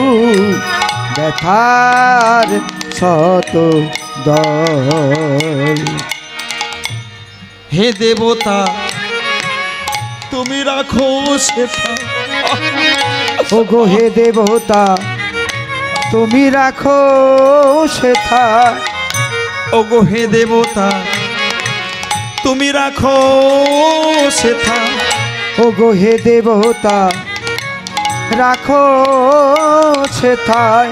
B: ব্যথার শত দল।
A: হে দেবতা তুমি রাখো সেথা,
B: ওগো হে দেবতা তুমি রাখো সেথা।
A: ওগো হে দেবতা তুমি রাখো সেথা।
B: ওগো হে দেবতা রাখো সেথায়।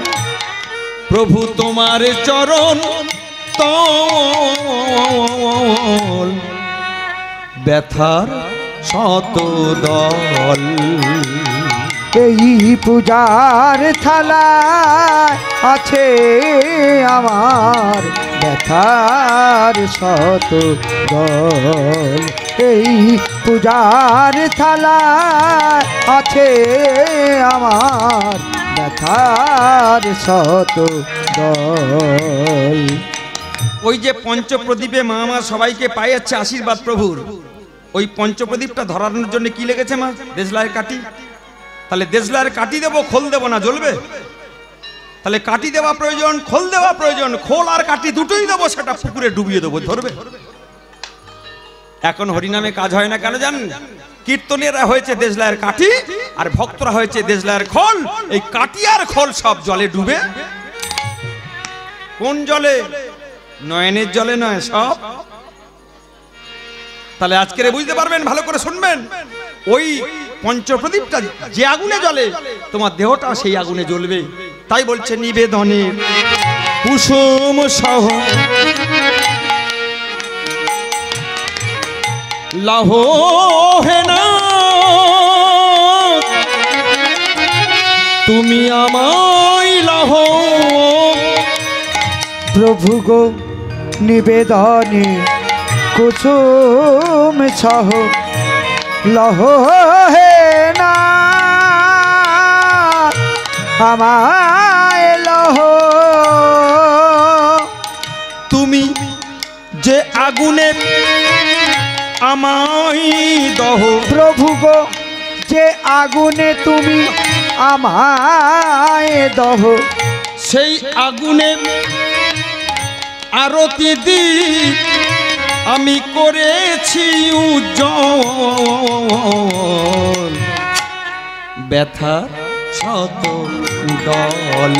A: প্রভু তোমার চরণ তল ব্যথার শত দল।
B: এই পূজার থালায় আছে আমার ব্যথার শত দল। এই পূজার থালায় আছে আমার ব্যথার শত দল।
A: ওই যে পঞ্চপ্রদীপে মা মা সবাইকে পাইয়াচ্ছে আশীর্বাদ প্রভুর, ওই পঞ্চপ্রদীপটা ধরানোর জন্য কি লেগেছে মা? দেশলাইয়ের কাঠি। তাহলে দেশলাইয়ের কাঠি দেবো, খোল দেবো না, জ্বলবে? তাহলে কাঠি দেওয়া প্রয়োজন, খোল দেওয়া প্রয়োজন। খোল আর কাঠি দুটোই দেবো, সেটা পুকুরে ডুবিয়ে দেবো, ধরবে? এখন হরিনামে কাজ হয় না কেন জানেন? কীর্তনেরা হয়েছে দেশলাইয়ের কাঠি আর ভক্তরা হয়েছে দেশলাইয়ের খোল। এই কাঠি আর খোল সব জলে ডুবে। কোন জলে? নয়নের জলে নয়, সব। তাহলে আজকে বুঝতে পারবেন, ভালো করে শুনবেন। ওই পঞ্চপ্রদীপটা যে আগুনে জ্বলে, তোমার দেহটা সেই আগুনে জ্বলবে। তাই বলছে নিবেদনে কুসুম সহ লাহ হে না তুমি আমায় লাহ
B: প্রভু গো নিবেদনে কুসুম সহ লহ হে না আমায় লহ।
A: তুমি যে আগুনে আমায় দহ,
B: প্রভু গো যে আগুনে তুমি আমায় দহ,
A: সেই আগুনে আরতি দীপ আমি করেছি উজ্জ্বল, ব্যথা শত দল।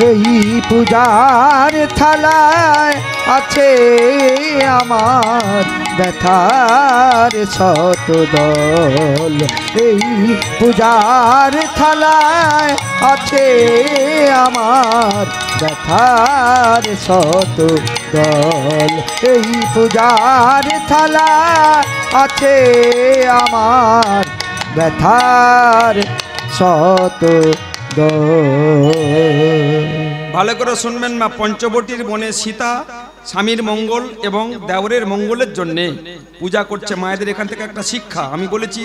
B: এই পূজার থালায় আছে আমার ব্যথার শত দল। এই পূজার থালায় আছে আমার ব্যথার শত দল। এই পূজার থালায় আছে আমার ব্যথার শত দল।
A: ভালো করে শুনবেন মা, পঞ্চবটির বনে সীতা স্বামীর মঙ্গল এবং দেওরের মঙ্গলের জন্যে পূজা করছে। মায়েদের এখান থেকে একটা শিক্ষা আমি বলেছি,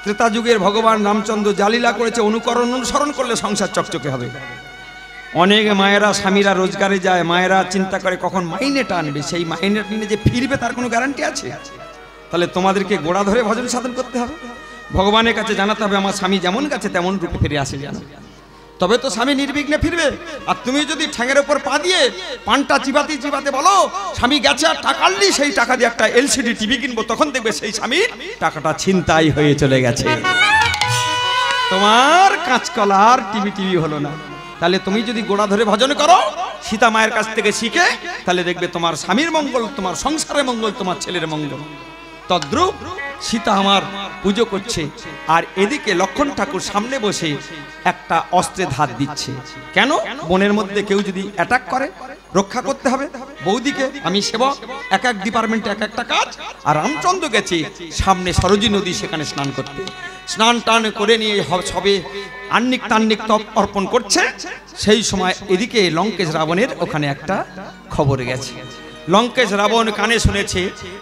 A: ত্রেতা যুগের ভগবান রামচন্দ্র জালিলা করেছে, অনুকরণ অনুসরণ করলে সংসার চকচকে হবে। অনেক মায়েরা স্বামীরা রোজগারে যায়, মায়েরা চিন্তা করে কখন মাইনেটা আনবে, সেই মাইনেটা নিয়ে যে ফিরবে তার কোনো গ্যারান্টি আছে? তাহলে তোমাদেরকে গোড়া ধরে ভজন সাধন করতে হবে, ভগবানের কাছে জানাতে হবে আমার স্বামী যেমন গেছে তেমন রূপে ফিরে আসে যেন, তবে তো স্বামী নির্বিঘ্নে ফিরবে। আর তুমি যদি ঠ্যাঙের উপর পা দিয়ে পানটা চিবাতে চিবাতে বলো স্বামী গেছে আর টাকা আনলি, সেই টাকা দিয়ে একটা এলসিডি টিভি কিনবো, তখন দেখবে সেই স্বামীর টাকাটা ছিনতাই হয়ে চলে গেছে, তোমার কাঁচকলার টিভি হলো না। তাহলে তুমি যদি গোড়া ধরে ভজন করো সীতা মায়ের কাছ থেকে শিখে, তাহলে দেখবে তোমার স্বামীর মঙ্গল, তোমার সংসারের মঙ্গল, তোমার ছেলের মঙ্গল। তদ্রূপ সীতা আমার পুজো করছে, আর এদিকে লক্ষণ ঠাকুর সামনে বসে একটা অস্ত্রে ধার দিচ্ছে। কেন? বনের মধ্যে কেউ যদি অ্যাটাক করে রক্ষা করতে হবে। বৌদিকে আমি সেবক, এক এক ডিপার্টমেন্টে এক একটা কাজ। আর রামচন্দ্র গেছে সামনে সরজী নদী, সেখানে স্নান করতে। স্নান টান করে নিয়ে সবে আন্নিক তান্নিক তপ অর্পণ করছে, সেই সময় এদিকে লঙ্কেশ রাবণের ওখানে একটা খবর গেছে। লঙ্কেশ রাবণ কানে শুনেছে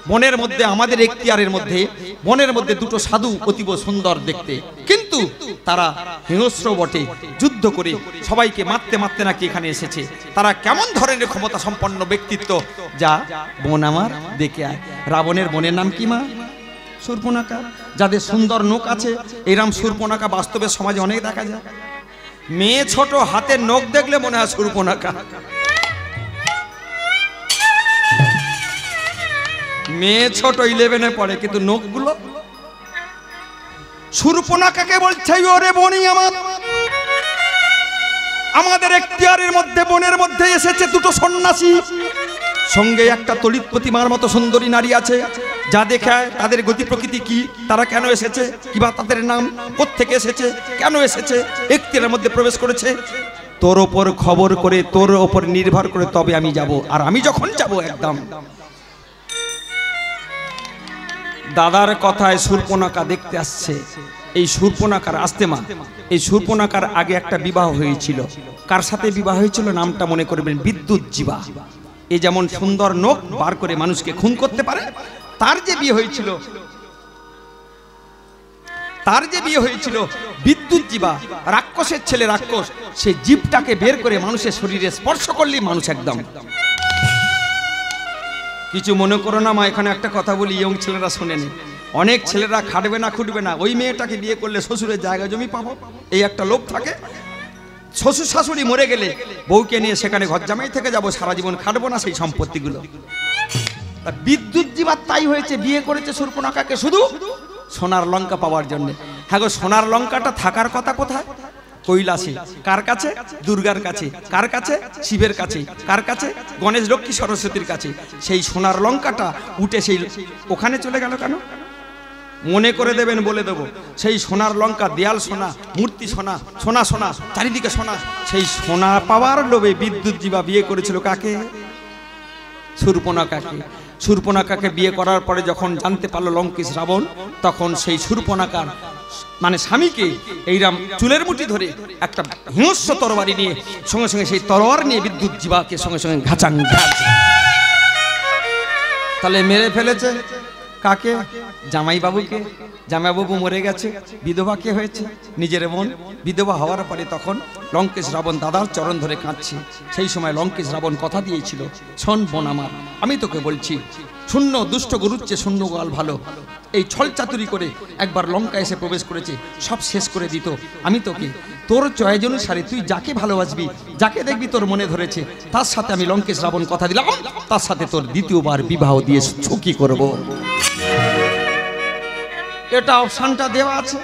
A: বনের মধ্যে, আমাদের এখতিয়ারের মধ্যে, বনের মধ্যে দুটো সাধু অতীব সুন্দর দেখতে, কিন্তু তারা হিংস্র বটে, যুদ্ধ করে সবাইকে মারতে মারতে নাকি এখানে এসেছে। তারা কেমন ধরনের ক্ষমতা সম্পন্ন ব্যক্তিত্ব, যা বোন আমার দেখে আয়। রাবণের বোনের নাম কি মা? শূর্পণখা। যাদের সুন্দর নখ আছে, এরম শূর্পণখা বাস্তবে সমাজে অনেক দেখা যায়। মেয়ে ছোট, হাতের নখ দেখলে মনে হয় শূর্পণখা। মেয়ে ছোট 11-এ পড়ে, কিন্তু নখগুলো শূর্পণখাকে বলছে, ওরে বনি আমার, আমাদের এখতিয়ারের মধ্যে বনের মধ্যে এসেছে দুটো সন্ন্যাসী, সঙ্গে একটা তড়িৎ প্রতিমার মতো সুন্দরী নারী আছে, যা দেখায় তাদের গতি প্রকৃতি কি, তারা কেন এসেছে, কিবা তাদের নাম, কোত্থেকে এসেছে, কেন এসেছে, এখতিয়ারের মধ্যে প্রবেশ করেছে। তোর ওপর খবর করে, তোর ওপর নির্ভর করে তবে আমি যাব। আর আমি যখন যাব একদম দাদার কথায় শূর্পণখা দেখতে আসছে। এই শূর্পণখার আসতে মা, এই শূর্পণখার আগে একটা বিবাহ হয়েছিল। কার সাথে বিবাহ হয়েছিল নামটা মনে করবেন, বিদ্যুৎ জীবা। এই যেমন সুন্দর নখ বার করে মানুষকে খুন করতে পারে, তার যে বিয়ে হয়েছিল, তার যে বিয়ে হয়েছিল বিদ্যুৎ জীবা, রাক্ষসের ছেলে রাক্ষস, সে জীবটাকে বের করে মানুষের শরীরে স্পর্শ করলেই মানুষ একদম। কিছু মনে করো না মা, এখানে একটা কথা বলি, ইয়ং ছেলেরা শোনেনি। অনেক ছেলেরা খাটবে না, খুঁটবে না, ওই মেয়েটাকে বিয়ে করলে শ্বশুরের জায়গা জমি পাবো, এই একটা লোভ থাকে। শ্বশুর শাশুড়ি মরে গেলে বউকে নিয়ে সেখানে ঘর জামাই থেকে যাবো, সারা জীবন খাটবো না সেই সম্পত্তিগুলো। বিদ্যুৎ জীবা তাই হয়েছে, বিয়ে করেছে শূর্পণখাকে শুধু সোনার লঙ্কা পাওয়ার জন্য। হ্যাঁ গো, সোনার লঙ্কাটা থাকার কথা কোথায়? কৈলাসে। কার কাছে? দুর্গার কাছে। কার কাছে? শিবের কাছে। কার কাছে? গণেশ লক্ষ্মী সরস্বতীর কাছে। সেই সোনার লঙ্কাটা উঠে সেই ওখানে চলে গেল কেন? মনে করে দেবেন, বলে দেবো। সেই সোনার লঙ্কা, দেয়াল সোনা, মূর্তি সোনা, সোনা সোনা, চারিদিকে সোনা। সেই সোনা পাওয়ার লোভে বিদ্যুৎ জীবা বিয়ে করেছিল কাকে? শূর্পণখাকে। শূর্পণখাকে বিয়ে করার পরে যখন জানতে পারলো লঙ্কেশ রাবণ, তখন সেই শূর্পণখার মানে স্বামীকে এইরাম চুলের মুঠি ধরে একটা হিংস্র তরবারি নিয়ে সঙ্গে সঙ্গে সেই তরোয়ার নিয়ে বিদ্যুৎ জীবাকে সঙ্গে সঙ্গে ঘাচাং ঘাচ তাহলে মেরে ফেলেছে কাকে? জামাইবাবুকে। জামাইবাবু মরে গেছে, বিধবা কে হয়েছে? নিজের বোন। বিধবা হওয়ার পরে তখন লঙ্কেশ রাবণ দাদার চরণ ধরে কাঁদছে। সেই সময় লঙ্কেশ রাবণ কথা দিয়েছিল, শোন বোন আমার, আমি তোকে বলছি, শূন্য দুষ্ট গরুচ্ছে শূন্য গোয়াল ভালো। এই ছল চাতুরি করে একবার লঙ্কা এসে প্রবেশ করেছে, সব শেষ করে দিত। আমি তোকে তোর চয়েস অনুসারে তুই যাকে ভালোবাসবি, যাকে দেখবি তোর মনে ধরেছে, তার সাথে আমি লঙ্কেশ রাবণ কথা দিলাম, তার সাথে তোর দ্বিতীয়বার বিবাহ দিয়ে ছুকি করব। এটা অপশনটা দেওয়া আছে।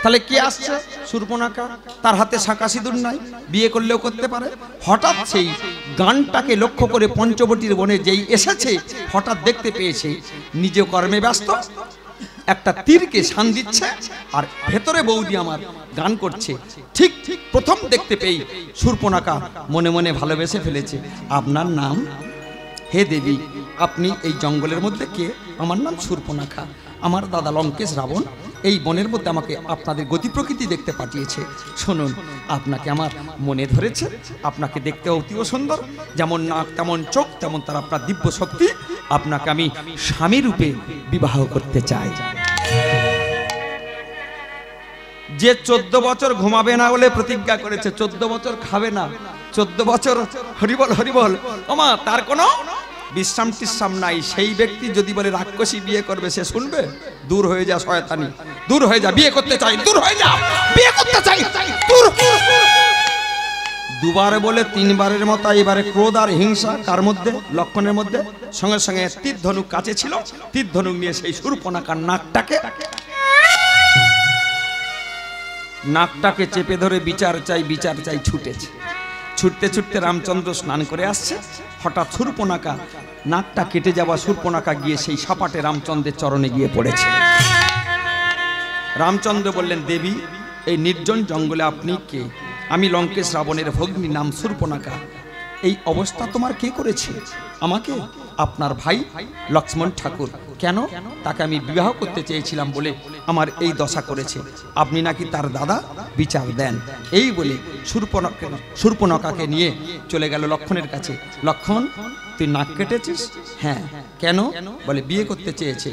A: তাহলে কে আসছে? শূর্পণখা। তার হাতে শাঁকা সিঁদুর নাই, বিয়ে করলেও করতে পারে। হঠাৎ সেই গানটাকে লক্ষ্য করে পঞ্চবটির বনে যেই এসেছে, হঠাৎ দেখতে পেয়েছে নিজে কর্মে ব্যস্ত, একটা তীরকে শান দিচ্ছে আর ভেতরে বৌদি আমার গান করছে। ঠিক ঠিক প্রথম দেখতে পেয়ে শূর্পণখা মনে মনে ভালোবেসে ফেলেছে। আপনার নাম? হে দেবী, আপনি এই জঙ্গলের মধ্যে কে? আমার নাম শূর্পণখা। আমার দাদা লঙ্কেশ রাবণ এই বনের মধ্যে আমাকে আপনাদের গতি প্রকৃতি দেখতে পাঠিয়েছে। শুনুন, আপনাকে আমার মনে ধরেছে, আপনাকে দেখতে অতীব সুন্দর, যেমন নাক তেমন চোখ, তেমন তার আপনার দিব্য শক্তি। আপনাকে আমি স্বামী রূপে বিবাহ করতে চাই। যে 14 বছর ঘুমাবে না বলে প্রতিজ্ঞা করেছে, 14 বছর খাবে না, 14 বছর হরিবল হরিবল, ওমা তার কোনো বিশ্রাম টিশ্রাম নাই, সেই ব্যক্তি যদি বলে রাক্ষসী বিয়ে করবে, সে শুনবে? দূর হয়ে যা শয়তানি, দূর হয়ে যা, বিয়ে করতে চাই, দূর হয়ে যা, বিয়ে করতে চাই, দূর। দুবার বলে তিনবারের মতো এবারে ক্রোধ আর হিংসা কার মধ্যে? লক্ষণের মধ্যে। সঙ্গে সঙ্গে তীর ধনুক কাছে ছিল, তীর ধনুক নিয়ে সেই শূর্পণখার নাকটাকে চেপে ধরে বিচার চাই বিচার চাই ছুটেছে। ছুটতে ছুটতে রামচন্দ্র স্নান করে আসছে, হঠাৎ শূর্পণখা নাকটা কেটে যাওয়া শূর্পণখা গিয়ে সেই সাপাটে রামচন্দ্রের চরণে গিয়ে পড়েছে। রামচন্দ্র বললেন, দেবী, এই নির্জন জঙ্গলে আপনি কে? আমি লঙ্কেশ রাবণের ভগ্নী, নাম শূর্পণখা। এই অবস্থা তোমার কে করেছে? আমাকে? আপনার ভাই লক্ষ্মণ ঠাকুর। কেন? তাকে আমি বিবাহ করতে চেয়েছিলাম বলে আমার এই দশা করেছে। আপনি নাকি তার দাদা, বিচার দেন। এই বলে শূর্পণখাকে নিয়ে চলে গেল লক্ষ্মণের কাছে। লক্ষ্মণ, তুই নাক কেটেছিস? হ্যাঁ। কেন? বলে বিয়ে করতে চেয়েছে।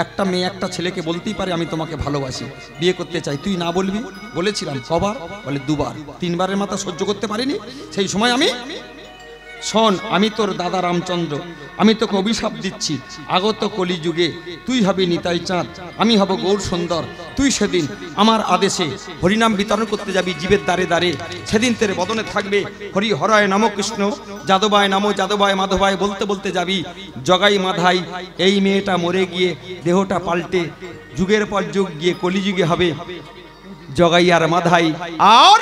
A: একটা মেয়ে একটা ছেলেকে বলতেই পারে আমি তোমাকে ভালোবাসি, বিয়ে করতে চাই, তুই না বলবি? বলেছিলাম। কবার? বলে দুবার। তিনবারের মাথা সহ্য করতে পারিনি। সেই সময় আমি, শোন, আমি তোর দাদা রামচন্দ্র, আমি তোকে অভিশাপ দিচ্ছি, আগত কলিযুগে তুই হবি নিতাই চাঁদ, আমি হব গৌর সুন্দর। তুই সেদিন আমার আদেশে হরিনাম বিতরণ করতে যাবি জীবের দ্বারে দ্বারে। সেদিন তেরে বদনে থাকবে হরি হরায় নম কৃষ্ণ, যাদবায় নম যাদবায় মাধবায় বলতে বলতে যাবি জগাই মাধাই। এই মেয়েটা মরে গিয়ে দেহটা পাল্টে যুগের পর যুগ গিয়ে কলিযুগে হবে জগাই আর মাধাই। আর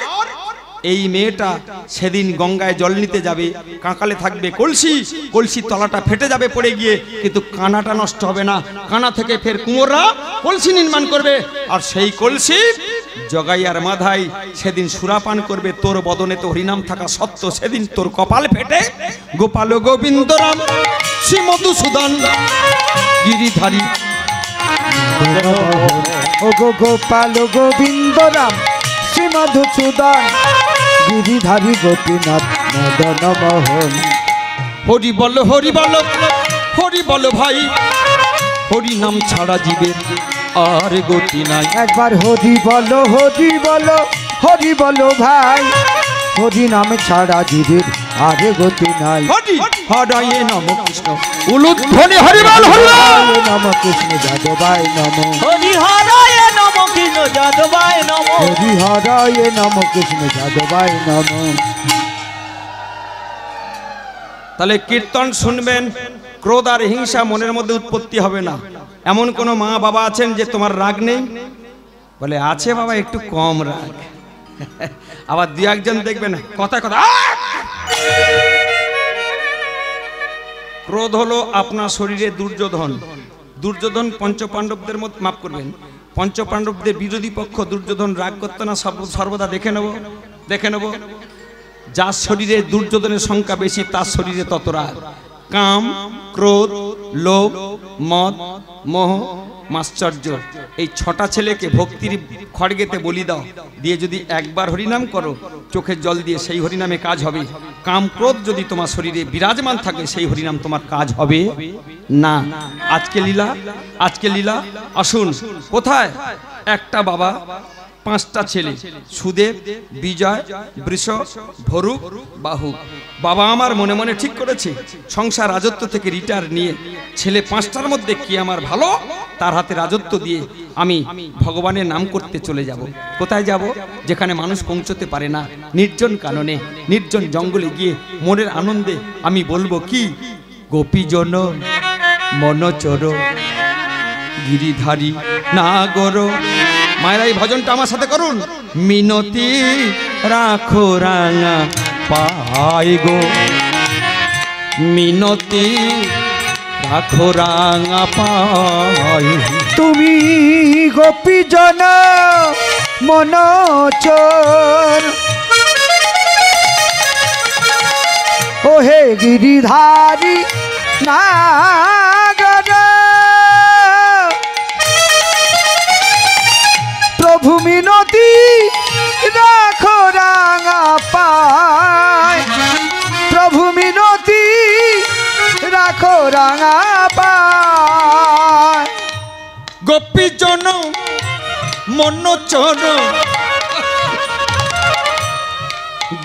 A: এই মেয়েটা সেদিন গঙ্গায় জল নিতে যাবে, কাঁকালে থাকবে কলসি, কলসির তলাটা ফেটে যাবে পড়ে গিয়ে, কিন্তু কানাটা নষ্ট হবে না। কানা থেকে ফের কুমোররা কলসি নির্মাণ করবে, আর সেই কলসি জগাই আর মাধাই সেদিন সুরাপান করবে। তোর বদনে তো হরিনাম থাকা সত্য সেদিন তোর কপাল ফেটে গোপাল গোবিন্দ রাম শ্রী মধুসূদন গিরিধারী।
B: ও গো গোপাল গোবিন্দ রাম শ্রী মধুসূদন গিরিধারী গোপীনাথ মদন মোহন।
A: হরি বল হরি বল হরি বল ভাই, হরি নাম ছাড়া জীবের আর গতি নাই।
B: একবার হরি বলো হরি বলো হরি বলো ভাই, হরি নাম ছাড়া জীবের আর গতি নাই।
A: হরি হরায়ে নম কৃষ্ণ উলুধ্বনি হরি বল হরি বল
B: নম কৃষ্ণ যাদবায় নম,
C: হরি হরায় নম কৃষ্ণ যাদবায় নম,
B: হরি হরায় নম কৃষ্ণ যাদবায় নম।
A: তাহলে কীর্তন শুনবেন, ক্রোধ আর হিংসা মনের মধ্যে উৎপত্তি হবে না। এমন কোন মা বাবা আছেন যে তোমার রাগ নেই? বলে আছে বাবা, একটু কম রাগ। আবার দু একজন দেখবেন কথা কথা। ক্রোধ হলো আপনার শরীরে দুর্যোধন। দুর্যোধন পঞ্চপাণ্ডবদের মধ্যে, মাফ করবেন, পঞ্চপাণ্ডবদের বিরোধী পক্ষ দুর্যোধন রাগ করতো না সর্বদা? দেখে নেব যার শরীরে দুর্যোধনের সংখ্যা বেশি তার শরীরে তত রাগ। কাম, ক্রোধ, লোভ, মদ, মোহ, মাশ্চর্য। এই 6টা ছেলেকে ভক্তির খড়গেতে বলি দাও, দিয়ে যদি একবার হরিনাম করো চোখের জল দিয়ে, সেই হরিনামে কাজ হবে। কাম, ক্রোধ যদি তোমার শরীরে বিরাজমান থাকে, সেই হরিনাম তোমার কাজ হবে না। আজকে লীলা, আজকে লীলা। আসুন, কোথায়? একটা বাবা, 5টা ছেলে, সুদেব, বিজয়, বৃষ, ভরুক, বাহু। বাবা আমার মনে মনে ঠিক করেছে, সংসার রাজত্ব থেকে রিটায়ার নিয়ে ছেলে 5টার মধ্যে কি আমার ভালো, তার হাতে রাজত্ব দিয়ে আমি ভগবানের নাম করতে চলে যাব। কোথায় যাব? যেখানে মানুষ পৌঁছতে পারে না, নির্জন কাননে, নির্জন জঙ্গলে গিয়ে মনের আনন্দে আমি বলবো কি, গোপীজন মনচর গিরিধারী নাগর। মায়েরা এই ভজনটা আমার সাথে করুন। মিনতি রাখো রাঙা পাই গো, মিনতি রাখো রাঙা পাই।
B: তুমি গোপীজন মনচর, ও হে গিরিধারী নাগর, প্রভু মিনতি রাখো রাঙা পায়, প্রভু মিনতি রাখো রাঙা পায়।
A: গোপীজন মনচর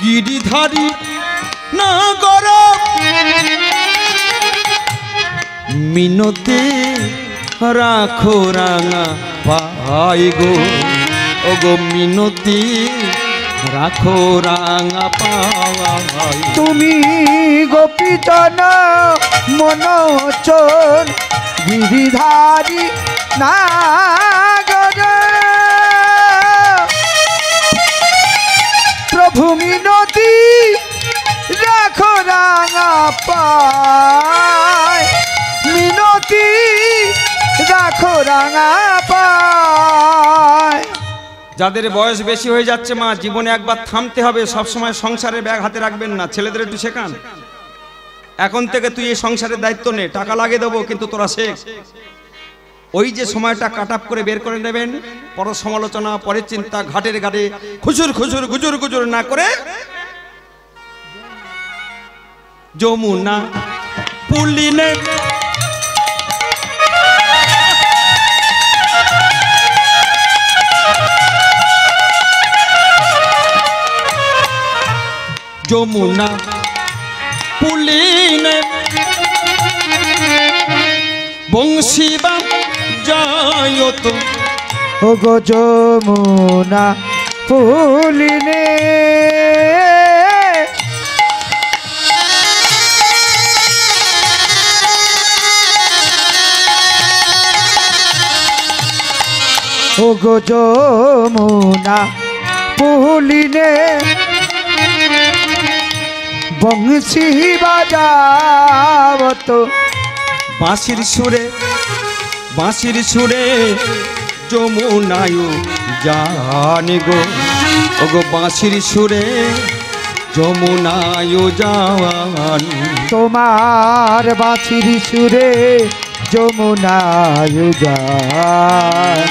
A: গিরিধারী নাগর, মিনতি রাখো রাঙা পাই গো, ও গো মিনতি রাখো রাঙা পাই।
B: তুমি গোপীজন মনচর গিরিধারী নাগর, প্রভু মিনতি রাখো রাঙা পায়, মিনতি রাখো রাঙা পায়।
A: যাদের বয়স বেশি হয়ে যাচ্ছে মা, জীবনে একবার থামতে হবে। সবসময় সংসারের ব্যাগ হাতে রাখবেন না, ছেলেদের একটু শেখান। এখন থেকে তুই এই সংসারের দায়িত্ব নে, টাকা লাগিয়ে দেবো, কিন্তু তোরা শেখ। ওই যে সময়টা কাট আপ করে বের করে নেবেন, পর সমালোচনা, পরের চিন্তা, ঘাটের ঘাটে খুচুর খুচুর গুজুর গুজুর না করে যমুনা পুলিনে যমুনা পুলিনে বংশীবা যায়ত,
B: ও গো যমুনা পুলিনে, ও গো যমুনা পুলিনে, বংশী বাজাবত,
A: বাঁশির সুরে, বাঁশির সুরে যমুনায় জানি গো, ও গো বাঁশির সুরে যমুনায় যান।
B: তোমার বাঁশির সুরে যমুনায় যান,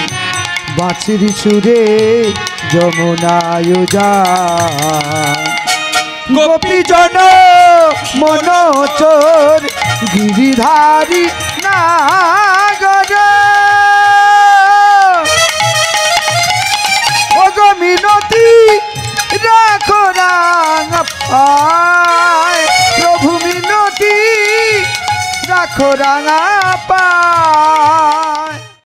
B: বাঁশির সুরে যমুনায় যান। গোপীজন মনচর গিরিধারী নাগর, ও গো মিনতি রাখো রাঙা পায়, প্রভু মিনতি রাখো রাঙা